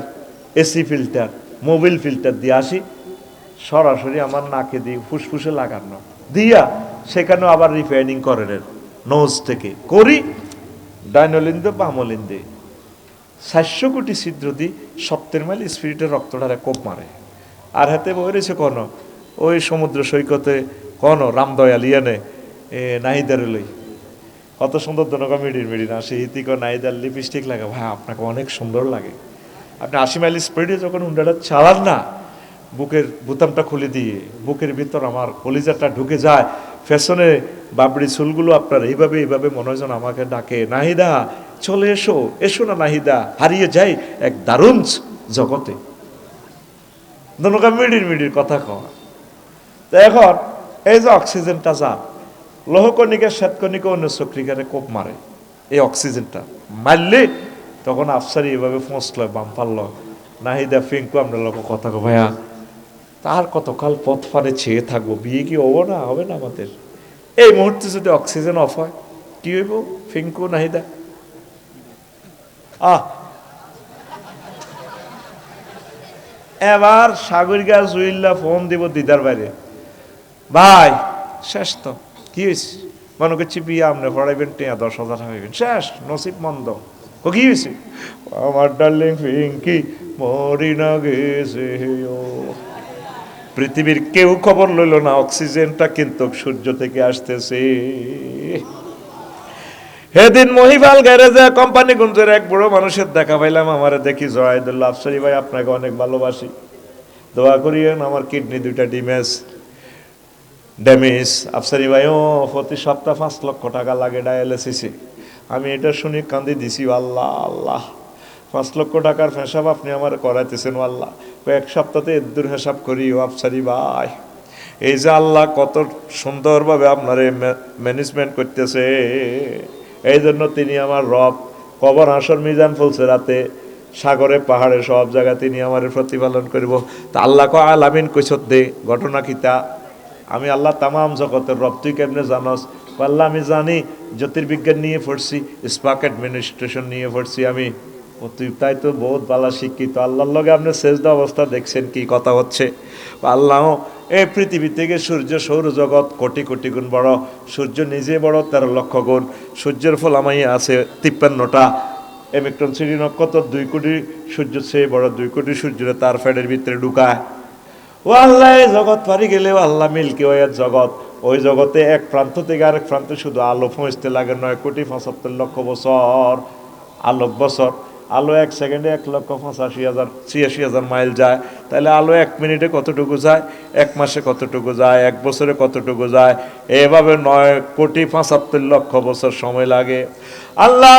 AC filter, Mobil filter দিয়ে আসি সরাসরি আমার নাকে দিয়ে ফুসফুসে লাগানো দিয়া, সেখানেও আবার রিফাইনিং করেন নোজ থেকে করি, ডাইনোলিন্দে বামলিন্দে 400 কোটি ছিদ্র দিই 70 মাইল স্পিরিটের রক্তটারে কোপ মারে। আর হাতে বইরেছে কোন ওই সমুদ্র সৈকতে কোন রামদয়াল ইয়ানে নাহিদার লই, কত সুন্দর দনকা মিডির আসে ইতিক নাহিদার লিপস্টিক লাগে, ভাই আপনাকে অনেক সুন্দর লাগে। আপনি 80 মাইল স্পিডে যখন হুন্ডাটা চালান না, বুকের বোতামটা খুলে দিয়ে বুকের ভিতর আমার কলিজাটা ঢুকে যায়, ফ্যাশনে বাবড়ি চুলগুলো আপনার এইভাবে মনে হয় যেন আমাকে ডাকে, নাহিদা চলে এসো, এসো না নাহিদা, হারিয়ে যাই এক দারুণ জগতে। দনকা মিডির কথা কওয়া। তো এখন এই যে অক্সিজেনটা যা লৌহকণিকা শ্বেতকণিকা অন্য চক্রিকারে কোপ মারে, এই অক্সিজেনটা মারলে তখন আফসারি এভাবে ফসল বাম পারল, নাহিদা ফিঙ্কু আমরা লোক কথা কো, ভাইয়া তার কতকাল পথ ফারে ছেয়ে থাকবো, বিয়ে কি হবে না আমাদের? এই মুহূর্তে যদি অক্সিজেন অফ হয় কি হইব? ফিঙ্কু নাহিদা এবার সাগরিকা জুইল্লা ফোন দিব দিদার বাইরে, ভাই শেষ তো, কি হয়েছে? মনে করছি বিয়ে আপনি পড়াইবেন, 10,000 হইবেন, শেষ, নসিব মন্দ। কি হয়েছে? আমার ডার্লিং ফিঙ্কি মরি না গেছে। পৃথিবীর কেউ খবর লইল না অক্সিজেনটা কিন্তু সূর্য থেকে আসতেছে। সেদিন মহিপাল গ্যারেজে কোম্পানিগঞ্জের এক বুড়ো মানুষের দেখা পাইলাম, আমারে দেখি জয়াদুল্লাহ আফসারি ভাই আপনাকে অনেক ভালোবাসি, দোয়া করিয়েন আমার কিডনি 2টা ড্যামেজ। আফসারি ভাই প্রতি সপ্তাহ 5 লক্ষ টাকা লাগে ডায়ালিসিসে। আমি এটা শুনি কান্দি দিছি, আল্লাহ আল্লাহ 5 লক্ষ টাকার হিসাব আপনি আমার করাইতেছেন আল্লাহ, কয়েক সপ্তাহে দূর হিসাব করি। ও আফসারি ভাই, এই যে আল্লাহ কত সুন্দরভাবে আপনার ম্যানেজমেন্ট করতেছে, এই জন্য তিনি আমার রব। কবর হাসর মিজান ফলছে রাতে, সাগরে পাহাড়ে সব জায়গায় তিনি আমার প্রতিপালন করব। তা আল্লাহ ক আলামিন কইছত দে ঘটনা কিতা, আমি আল্লাহ তামাম জগতের রব, তুই কেমনে জানস? আল্লাহ আমি জানি, জ্যোতির্বিজ্ঞান নিয়ে পড়ছি, স্পার্ক অ্যাডমিনিস্ট্রেশন নিয়ে পড়ছি আমি। ও তুই তাই তো বহুত ভালো শিক্ষিত, আল্লাহর লগে আপনি সেজদা অবস্থা দেখছেন কি কথা হচ্ছে? আল্লাহ এই পৃথিবী থেকে সূর্য সৌরজগৎ কোটি কোটি গুণ বড়, সূর্য নিজে বড় 13 লক্ষ গুণ, সূর্যের ফলামাই আছে 53টা, এমিক্রন সিডি নক্ষত্র 2 কোটি সূর্য চেয়ে বড়, 2 কোটি সূর্যরে তার ফ্যাডের ভিতরে ঢুকায়। ও আল্লাহ এই জগৎ পারি গেলেও আল্লাহ মিল্কি ওয়ের জগৎ, ওই জগতে এক প্রান্ত থেকে আরেক প্রান্তে শুধু আলো পৌঁছতে লাগে 9,75,00,000 বছর আলোক বছর। আলো 1 সেকেন্ডে 1,85,000 মাইল যায়, তাহলে আলো 1 মিনিটে কতটুকু যায়, 1 মাসে কতটুকু যায়, 1 বছরে কতটুকু যায়, এভাবে 9,75,00,000 বছর সময় লাগে। আল্লাহ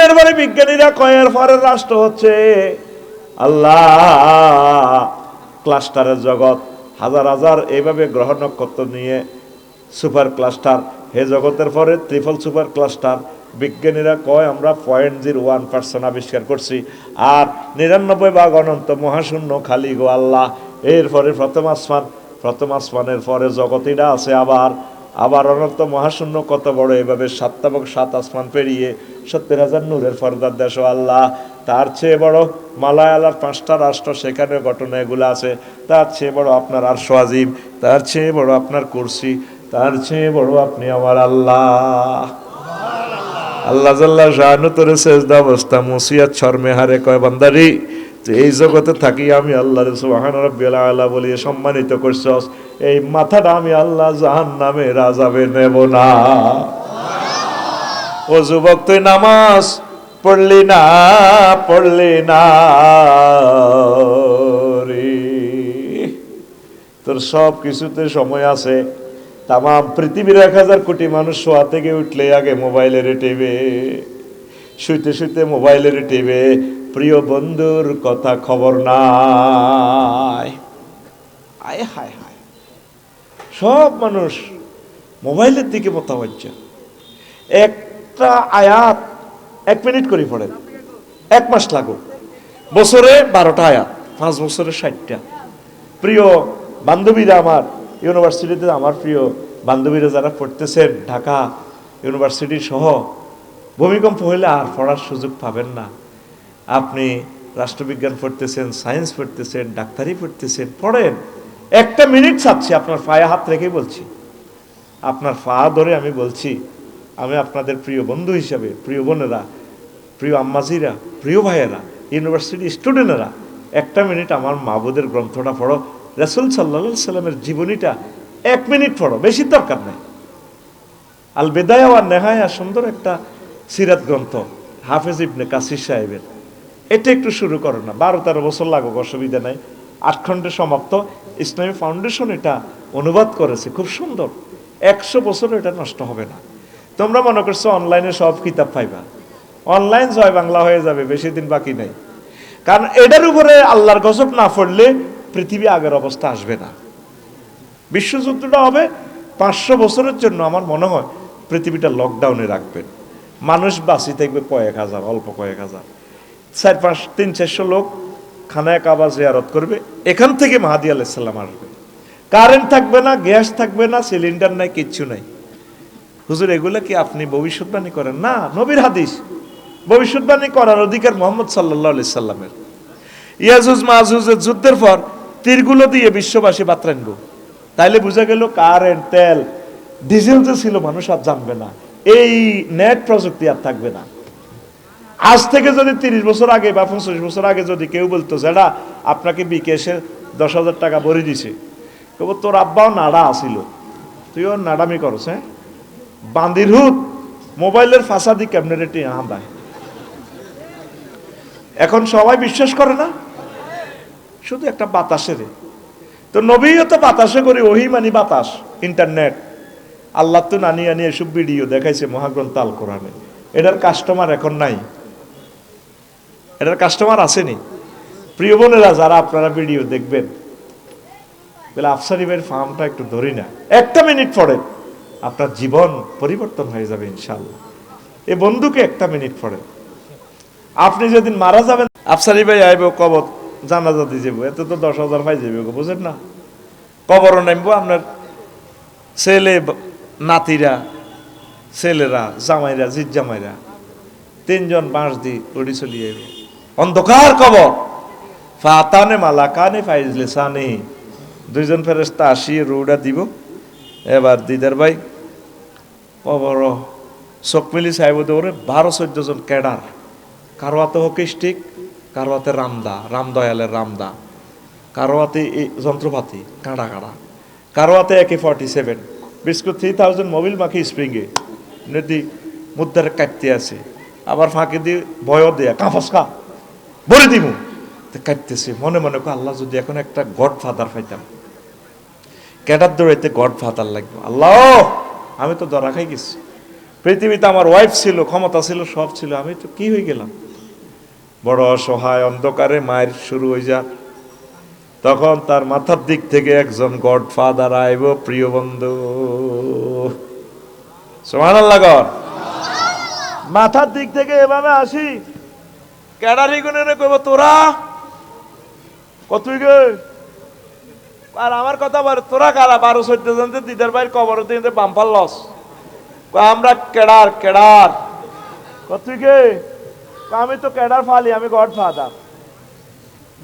এরবারে বিজ্ঞানীরা কয়ের পরের রাষ্ট্র হচ্ছে আল্লাহ ক্লাস্টারের জগৎ, হাজার হাজার এইভাবে গ্রহ নক্ষত্র নিয়ে সুপার ক্লাস্টার, হে জগতের পরে ট্রিপল সুপার ক্লাস্টার। বিজ্ঞানীরা কয় আমরা 0.01% আবিষ্কার করছি, আর 99 ভাগ অনন্ত মহাশূন্য খালি গো আল্লাহ। এরপরে প্রথম আসমানের পরে জগতিটা আছে, আবার অনন্ত মহাশূন্য কত বড়, এভাবে 7 আসমান পেরিয়ে 70,000 নূরের পর্দার দেশ আল্লাহ। তার চেয়ে বড় মালায়ালার 5টা রাষ্ট্র, সেখানে ঘটনা এগুলো আছে। তার চেয়ে বড় আপনার আরশ আজিম, তার চেয়ে বড় আপনার কুরসি, তার চেয়ে বড় আপনি আমার আল্লাহ। আল্লাহ জাল্লাহ শাহানু তোরে সেজদা অবস্থা মুসিয়াত শর্মে হারে কয় বান্দারি, এই জগতে থাকি আমি আল্লাহর সুবহান রাব্বিয়াল আলা বলিয়ে সম্মানিত করছস, এই মাথাটা আমি আল্লাহ জাহান্নামের আযাবে নেব না। ও যুবক তুই নামাজ পড়লি না রে, তোর সব কিছুতে সময় আছে। তাম পৃথিবীর 1000 কোটি মানুষ শোয়া থেকে উঠলে আগে মোবাইলের টিভে, শুইতে শুইতে মোবাইলের টিভে, প্রিয় বন্ধুর কথা খবর নাই। আয় হায় হায়, সব মানুষ মোবাইলের দিকে মোতাবজ্জা। একটা আয়াত 1 মিনিট করে পড়েন, 1 মাস লাগুক, বছরে 12টা আয়াত, 5 বছরে 60টা। প্রিয় বান্ধবীরা, আমার ইউনিভার্সিটিতে আমার প্রিয় বান্ধবীরা যারা পড়তেছেন ঢাকা ইউনিভার্সিটি সহ, ভূমিকম্প হলে আর পড়ার সুযোগ পাবেন না। আপনি রাষ্ট্রবিজ্ঞান পড়তেছেন, সায়েন্স পড়তেছেন, ডাক্তারি পড়তেছেন, পড়েন। 1টা মিনিট চাচ্ছি, আপনার পায়ে হাত রেখে বলছি, আপনার পা ধরে আমি বলছি, আমি আপনাদের প্রিয় বন্ধু হিসাবে, প্রিয় বোনেরা, প্রিয় আম্মাজিরা, প্রিয় ভাইয়েরা, ইউনিভার্সিটি স্টুডেন্টেরা, 1টা মিনিট আমার মাহবুদের গ্রন্থটা পড়ো, রাসূল সাল্লাল্লাহু আলাইহি সাল্লামের জীবনীটা 1 মিনিট পড়ো, বেশি দরকার নেই। আল বিদায়া ওয়ান নেহায়া, সুন্দর একটা সিরাত গ্রন্থ হাফেজ ইবনে কাসির সাহেবের, এটা একটু শুরু করো না, 12-13 বছর লাগুক, অসুবিধা নাই। 8 খণ্ডে সমাপ্ত। ইসলামী ফাউন্ডেশন এটা অনুবাদ করেছে, খুব সুন্দর। 100 বছর এটা নষ্ট হবে না। তোমরা মনে করছো অনলাইনে সব কিতাব পাইবা, অনলাইন জয় বাংলা হয়ে যাবে, বেশি দিন বাকি নাই। কারণ এটার উপরে আল্লাহর গজব না পড়লে পৃথিবী আগের অবস্থা আসবে না। বিশ্বযুদ্ধটা হবে 500 বছরের জন্য। আমার মনে হয় পৃথিবীটা লকডাউনে রাখবেন, মানুষ বাঁচি থাকবে কয়েক হাজার, অল্প কয়েক হাজার, 300-400 লোক খানায় কাবা জিয়ারত করবে। এখান থেকে মাহাদি আলাইহিস সালাম আসবে, কারেন্ট থাকবে না, গ্যাস থাকবে না, সিলিন্ডার নাই, কিচ্ছু নাই। হুজুর এগুলা কি আপনি ভবিষ্যৎবাণী করেন? না, নবীর হাদিস। ভবিষ্যৎবাণী করার অধিকার মুহাম্মদ সাল্লাল্লাহু আলাইহি সাল্লামের। ইয়াজুজ মাজুজের যুদ্ধের পর তীরগুলো দিয়ে বিশ্ববাসী বার্তা আনবো, তাইলে বোঝা গেল কারেন্ট, তেল, ডিজেল যে ছিল মানুষ আর জানবে না, এই নেট প্রযুক্তি আর থাকবে না। আজ থেকে যদি 30 বছর আগে বা 25 বছর আগে যদি কেউ বলতো যেটা আপনাকে বিকেশে 10,000 টাকা ভরে দিছে, তবু তোর আব্বাও নাড়া আসিল, তুইও নাড়ামি করছ, হ্যাঁ বান্দির হুত মোবাইলের ফাঁসাদি ক্যাবিনেটে আহ্বায়। এখন সবাই বিশ্বাস করে না, শুধু একটা বাতাসের। তো নবীও তো বাতাসে করে, ওহি মানি বাতাস, ইন্টারনেট। আল্লাহ তো নানি আনি এসব ভিডিও দেখাইছে মহাগ্রন্থ আল কোরআনে। এটার কাস্টমার এখন নাই, এটার কাস্টমার আসেনি। প্রিয় বোনেরা, যারা আপনারা ভিডিও দেখবেন, তাহলে আফসারি ভাইয়ের ফার্মটা একটু ধরি না, 1টা মিনিট পড়েন, আপনার জীবন পরিবর্তন হয়ে যাবে ইনশাআল্লাহ। এই বন্ধুকে 1টা মিনিট পড়েন। আপনি যেদিন মারা যাবেন, আফসারি ভাই আইব কবর জানাজা দিয়ে যাবো, এত তো 10,000 পাই যাবে, বুঝেন না? কবরও নামবো, আপনার ছেলে নাতিরা, ছেলেরা, জামাইরা, জিজ জামাইরা, 3 জন বাঁশ দি উড়ি চলিয়ে আইব। অন্ধকার কবর, ফাতানে মালাকানে ফাইজলে সানে, 2 জন ফেরেশতা আসিয়ে রুডা দিব। এবার দিদার ভাই কবর চোখ মিলি সাহেব দৌড়ে 12-14 জন ক্যাডার, কারো হাতে হকি স্টিক, কারো হাতে রামদা, রামদয়ালের রামদা, কারো হাতে যন্ত্রপাতি কাঁড়া কাঁড়া, কারো হাতে AK-47, বিস্কুট 3000 মোবিল মাখি স্প্রিংয়ে নদী মুদ্রার কাটতে আছে, আবার ফাঁকি দিয়ে ভয় দেয়া কাফসকা বলে দিব কাটতেছে। মনে মনে আল্লাহ যদি এখন একটা গড ফাদার পাইতাম, ক্যাডার দৌড়াইতে গড ফাদার লাগবে। আল্লাহ, আমি তো ধরা খাই গেছি। পৃথিবীতে আমার ওয়াইফ ছিল, ক্ষমতা ছিল, সব ছিল, আমি তো কি হয়ে গেলাম? বড় অসহায় অন্ধকারে মায়ের শুরু হয়ে যা, তখন তার মাথার দিক থেকে একজন গড ফাদার আইব, প্রিয় বন্ধু। সুবহানাল্লাহ। মাথার দিক থেকে এভাবে আসি, ক্যাডারি গুনে কইব তোরা কতই গে, আর আমার কথা বল, তোরা কারা? 12-14 জন দিদার ভাইয়ের কবর দিতে বাম্পার লস, আমরা কেডার কেডার কতই গে, আমি তো ক্যাডার ফালি, আমি গড ফাদার।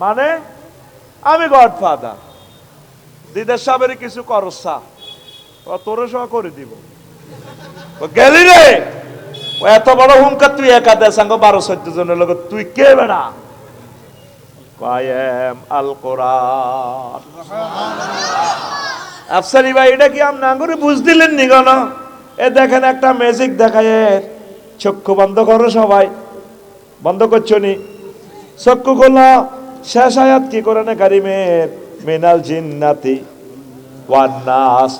মানে আমি গড ফাদার, দিদার সাহেবের কিছু করসা, তোরে সহ করে দিব। গেলি রে, এত বড় হুমকা তুই একা দে সাঙ্গ 12-14 জনের লোক, তুই কে বেড়া? কায়েম আল কোরআন। আফসারি ভাই, এটা কি আপনি আঙ্গুরে বুঝ দিলেন নি? গণ এ দেখেন একটা ম্যাজিক দেখায়, চক্ষু বন্ধ করো সবাই, বন্ধ করছো নি? চক্ষু খোলা। শেষ আয়াত কি কোরআনে কারিমের? মিনাল জিন্নাতি ওয়ান নাস।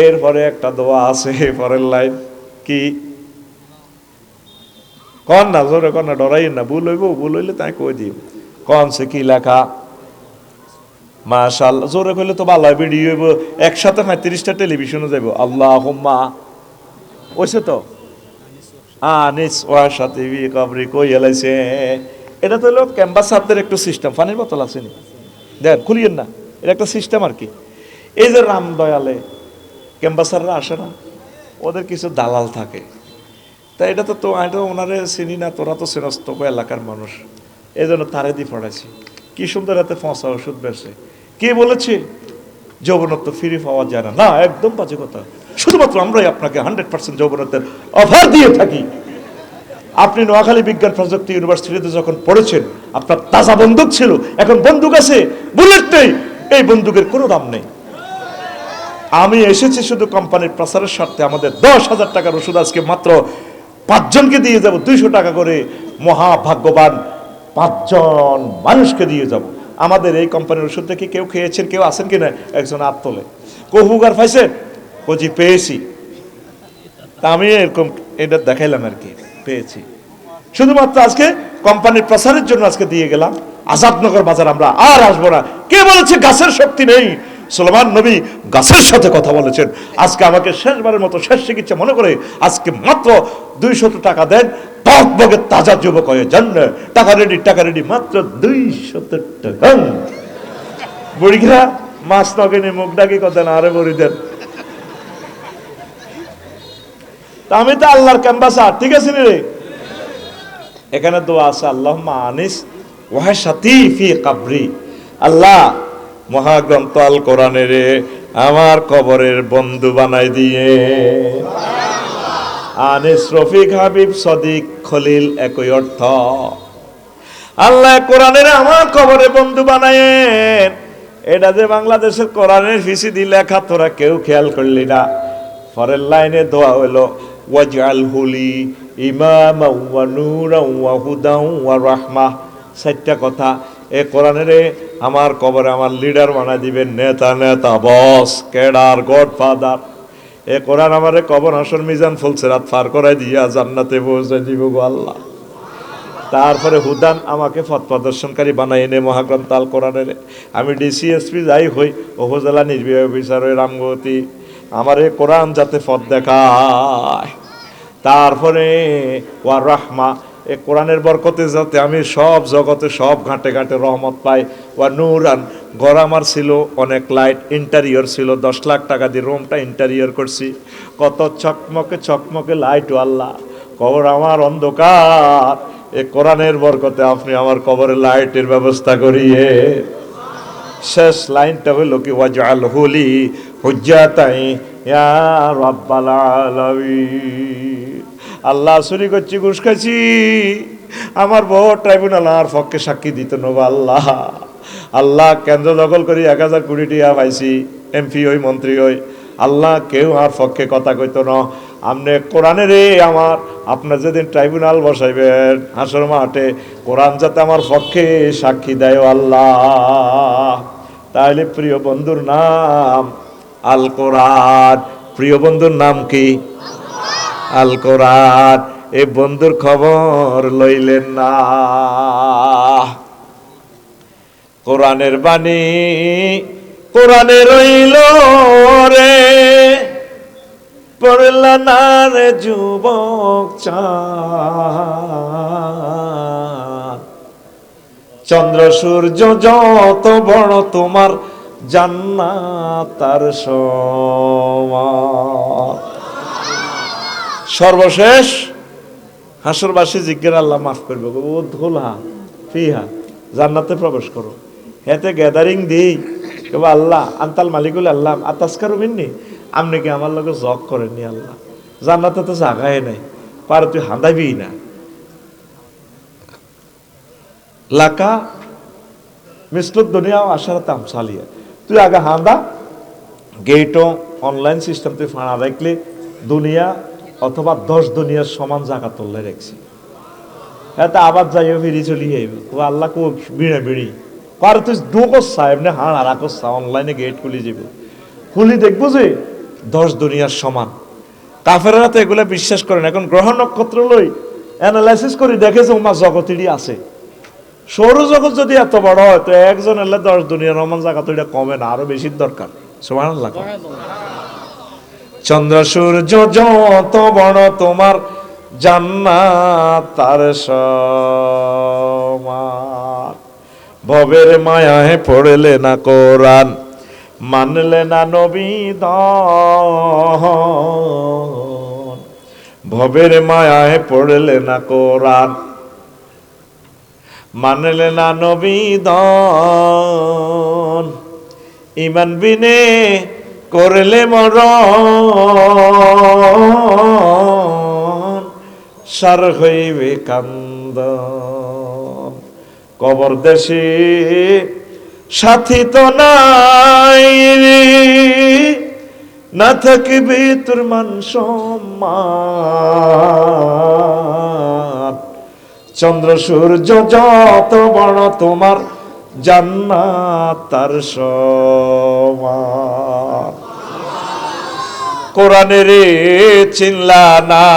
এরপরে একটা দোয়া আছে, পরের লাইন কি? কন না, জোরে কন না, ডরাই না, ভুল হইব, ভুল হইলে তাই কই দিই। কন সে কি লেখা? মাশাআল্লাহ, জোরে কইলে তো ভালো ভিডিও হইব, একসাথে 35টা টেলিভিশনে যাইব। আল্লাহুম্মা ওইছে তো আনিস ওয়াশাতি বি কবরি কই এলাইছে। এটা তো হলো ক্যাম্পাসারদের একটু সিস্টেম। পানির বোতল আছে নি? দেন, খুলিয়েন না, এটা একটা সিস্টেম আর কি। এই যে রাম দয়ালে ক্যাম্পাসাররা আসে না, ওদের কিছু দালাল থাকে। তা এটা তো আমি তো ওনারে চিনি না, তোরা তো চেনস্ত এলাকার মানুষ, এই জন্য তারে দিয়ে পড়াইছি। কি সুন্দর এতে ফসা ওষুধ বেরছে। কে বলেছে যৌবনত্ব ফিরে পাওয়া যায় না? না, একদম বাজে কথা। শুধুমাত্র আমরাই আপনাকে 100% যৌবনত্বের অফার দিয়ে থাকি। আপনি নোয়াখালী বিজ্ঞান প্রযুক্তি ইউনিভার্সিটিতে যখন পড়েছেন, আপনার তাজা বন্দুক ছিল, এখন বন্দুক আছে, বুলেট নেই। এই বন্দুকের কোনো দাম নেই। আমি এসেছি শুধু কোম্পানির প্রচারের স্বার্থে। আমাদের 10,000 টাকার ওষুধ আজকে মাত্র 5 জনকে দিয়ে যাব, 200 টাকা করে। মহাভাগ্যবান 5 জন মানুষকে দিয়ে যাব। আমাদের এই কোম্পানির ওষুধ থেকে কেউ খেয়েছেন? কেউ আছেন কিনা? একজন হাত তোলে। কহুগার পাইছেন? কজি পেয়েছি। তা আমি এরকম এটা দেখাইলাম আর কি, পেয়েছি। শুধুমাত্র আজকে কোম্পানির প্রচারের জন্য আজকে দিয়ে গেলাম। আজাদনগর বাজার আমরা আর আসবো না। কে বলেছে গাছের শক্তি নেই? সুলেমান নবী গাছের সাথে কথা বলেছেন। আজকে আমাকে শেষবারের মতো শেষ চিকিৎসা মনে করে আজকে মাত্র 200 টাকা দেন, টকবগে তাজা যুবক হয়ে যান। টাকা রেডি, টাকা রেডি, মাত্র 200 টাকা। বুড়িরা মাছ নগেনি মুখ ডাকি কথা না, আরে বড়ি দেন। তা আমি তো আল্লাহর ক্যাম্পাসার, ঠিক আছে রে? এখানে দোয়া আছে, আল্লাহুম্মা আনিস ওয়াহশাতি ফি কবরি। আল্লাহ, মহাগ্রন্থ আল কোরআনের আমার কবরের বন্ধু বানাই দিয়ে। আনিস রফিক হাবিব সদিক খলিল একই অর্থ। আল্লাহ কোরআনের আমার কবরে বন্ধু বানায়েন। এটা যে বাংলাদেশের কোরআনের ফিসিদি লেখা, তোরা কেউ খেয়াল করলি না। পরের লাইনে দোয়া হলো ওয়াজআলহু লি ইমামান ওয়া নূরান ওয়া হুদান ওয়া রাহমাহ। 4টা কথা। এ কোরআনের আমার কবরে আমার লিডার বানাই দিবেন, নেতা, নেতা, বস, কেডার, গডফাদার। এ কোরআন আমারে কবর হাসর মিজান ফুলসিরাত পার করাই দিয়া জান্নাতে পৌঁছে দিব গো আল্লাহ। তারপরে হুদান, আমাকে পথ প্রদর্শনকারী বানাই এনে মহাগ্রন্থ আল কোরআনের। আমি ডিসিএসপি যাই হই, উপজেলা নির্বাহী অফিসার হই রামগতি, আমার এ কোরআন যাতে পথ দেখায়। তারপরে ওয়া রাহমা, এ কোরআনের বরকতে যাতে আমি সব জগতে সব ঘাটে ঘাটে রহমত পাই। ওয়া নূরান, ঘর আমার ছিল অনেক লাইট, ইন্টারিয়র ছিল, 10 লাখ টাকা দিয়ে রুমটা ইন্টারিয়র করছি। কত চকমকে চকমকে লাইট, ও আল্লাহ, কবর আমার অন্ধকার। এ কোরআনের বরকতে আপনি আমার কবরে লাইটের ব্যবস্থা করিয়ে। শেষ লাইনটা হলো কি ওয়াজআলহু লি হুজ্জাতান ইয়া রাব্বাল আলামিন। আল্লাহ, চুরি করছি, ঘুষ খাইছি, আমার বউ ট্রাইব্যুনাল আমার পক্ষে সাক্ষী দিত না। আল্লাহ, আল্লাহ, কেন্দ্র দখল করি 1000 কোটি টাকা পাইছি, এমপি হই, মন্ত্রী হই। আল্লাহ, কেউ আমার পক্ষে কথা কইত না। আপনি কোরআনের আমার, আপনার যেদিন ট্রাইব্যুনাল বসাইবেন হাসর মাঠে, কোরআন যাতে আমার পক্ষে সাক্ষী দেয় আল্লাহ। তাহলে প্রিয় বন্ধুর নাম আল কোরআন। প্রিয় বন্ধুর নাম কি? আল কোরআন। এই বন্ধুর খবর লইলেন না। কোরআনের বাণী কোরআনে রইল রে, পড়লা না রে যুবক চাঁদ। চন্দ্র সূর্য যত বড় তোমার জান্নাত তার সমান। সর্বশেষ হাসরবাসী জিজ্ঞেস, আল্লাহ মাফ করবে, ও ধুলা ফিহা, জান্নাতে প্রবেশ করো। হেতে গ্যাদারিং দিই, কেবল আল্লাহ আন্তাল মালিকুল আল্লাহ আতাসকারু মিন্নি, আপনি কি আমার লগে জগ করেননি? আল্লাহ, জান্নাতে তো জায়গায় নাই, পারে তুই হাঁদাবি না। লাকা মিসলুদ দুনিয়া আশারাত আমসালিয়া, তুই আগে হাঁদা, গেটও অনলাইন সিস্টেম তুই ফাঁড়া রাখলে দুনিয়া অথবা 10 দুনিয়ার সমান জায়গা তুললে রেখছি। এত আবার যাইও ফিরি চলি যাইব ও আল্লাহ কো বিড়ে বিড়ি কার তুই দুকস সাহেব না হাঁ আর আকস অনলাইনে গেট খুলি যাব খুলি দেখবো যে 10 দুনিয়ার সমান। কাফেররা তো এগুলো বিশ্বাস করে না। এখন গ্রহ নক্ষত্র লই অ্যানালাইসিস করে দেখে যে ওমা জগতেরই আছে। সৌরজগৎ যদি এত বড় হয় তো একজন এলে 10 দুনিয়ার সমান জায়গা তো এটা কমে না, আরো বেশি দরকার। সুবহানাল্লাহ। চন্দ্র সূর্য যত বড় তোমার জান্নাত তার সমান। ভবের মায়ায় পড়লে না কোরআন, মানলে না নবী দন। ভবের মায়ায় পড়লে না কোরআন, মানলে না নবী দন। ইমান বিনে করলে মরণ, সার হইবে কান্দন। কবর দেশে সাথী তো নাই রে, না থাকবে তোর মান সম্মান। চন্দ্র সূর্য যত বড় তোমার জান্নাত তার সমান। কোরআনের চিনলা না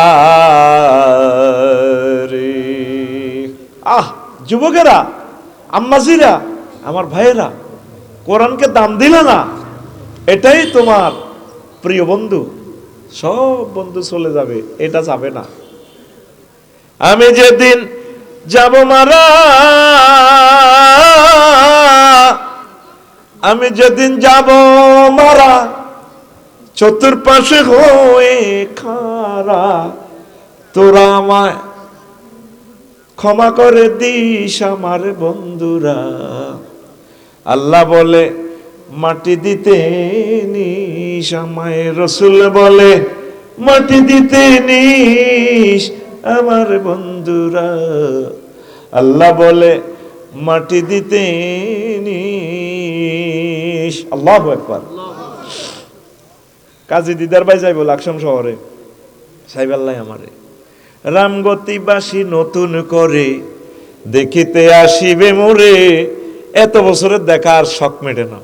রে। যুবকেরা, আম্মাজিরা, আমার ভাইয়েরা, কোরআনকে দাম দিলে না, এটাই তোমার প্রিয় বন্ধু। সব বন্ধু চলে যাবে, এটা যাবে না। আমি যেদিন যাব মারা, আমি যেদিন যাব মারা, চতুর্পাশে হয়ে খারা, তোরা আমায় ক্ষমা করে দিস আমার বন্ধুরা। আল্লাহ বলে মাটি দিতে নিস আমায়, রসুল বলে মাটি দিতে নিস আমার বন্ধুরা। আল্লাহ বলে মাটি দিতে নিস। আল্লাহু আকবার। কাজী দিদার ভাই যাইব লাকসাম শহরে, সাহেব আল্লাহ আমারে রামগতিবাসী নতুন করে দেখিতে আসিবে মোরে। এত বছরের দেখা আর শখ মেটে না,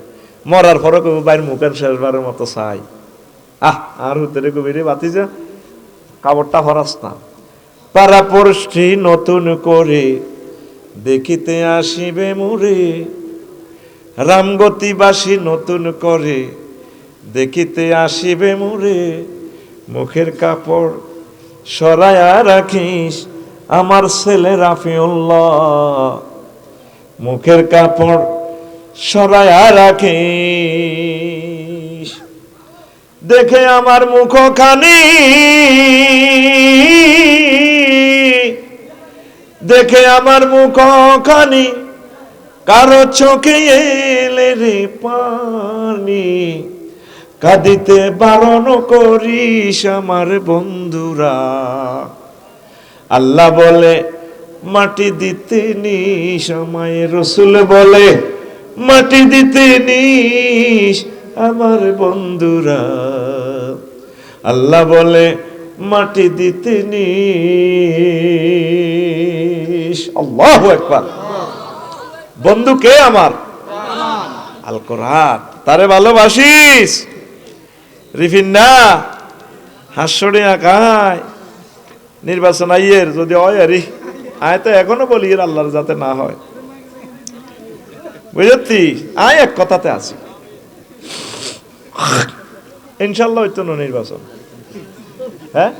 মরার পরে কবি বাইর মুখের শেষবারের মতো চাই। আর হুতেরে কবিরে বাতিজা কাপড়টা হরাস না। পারাপড়শি নতুন করে দেখিতে আসিবে মোরে, রামগতিবাসী নতুন করে দেখিতে আসিবে মোরে। মুখের কাপড় সরায়া রাখিস আমার ছেলে রাফিউল্লাহ, মুখের কাপড় সরায়া রাখিস। দেখে আমার মুখখানি, দেখে আমার মুখখানি, কারো চোখে এলে রে পানি। কাঁদিতে বারণ করিস আমার বন্ধুরা। আল্লাহ বলে মাটি দিতে নিস আমায়, রসুল বলে মাটি দিতে নিস আমার বন্ধুরা। আল্লাহ বলে মাটি দিতে নিস। আল্লাহু আকবার। বন্ধু কে আমার? আল কোরআন। তারে ভালোবাসিস? রিফিন্না হাস্যড়ে আঁকায় নির্বাচন আইয়ের যদি হয় আরে আয় তো এখনো বলি এর আল্লাহর যাতে না হয়, বুঝতি? আয় এক কথাতে আছি, ইনশাল্লাহ হইতো না নির্বাচন। হ্যাঁ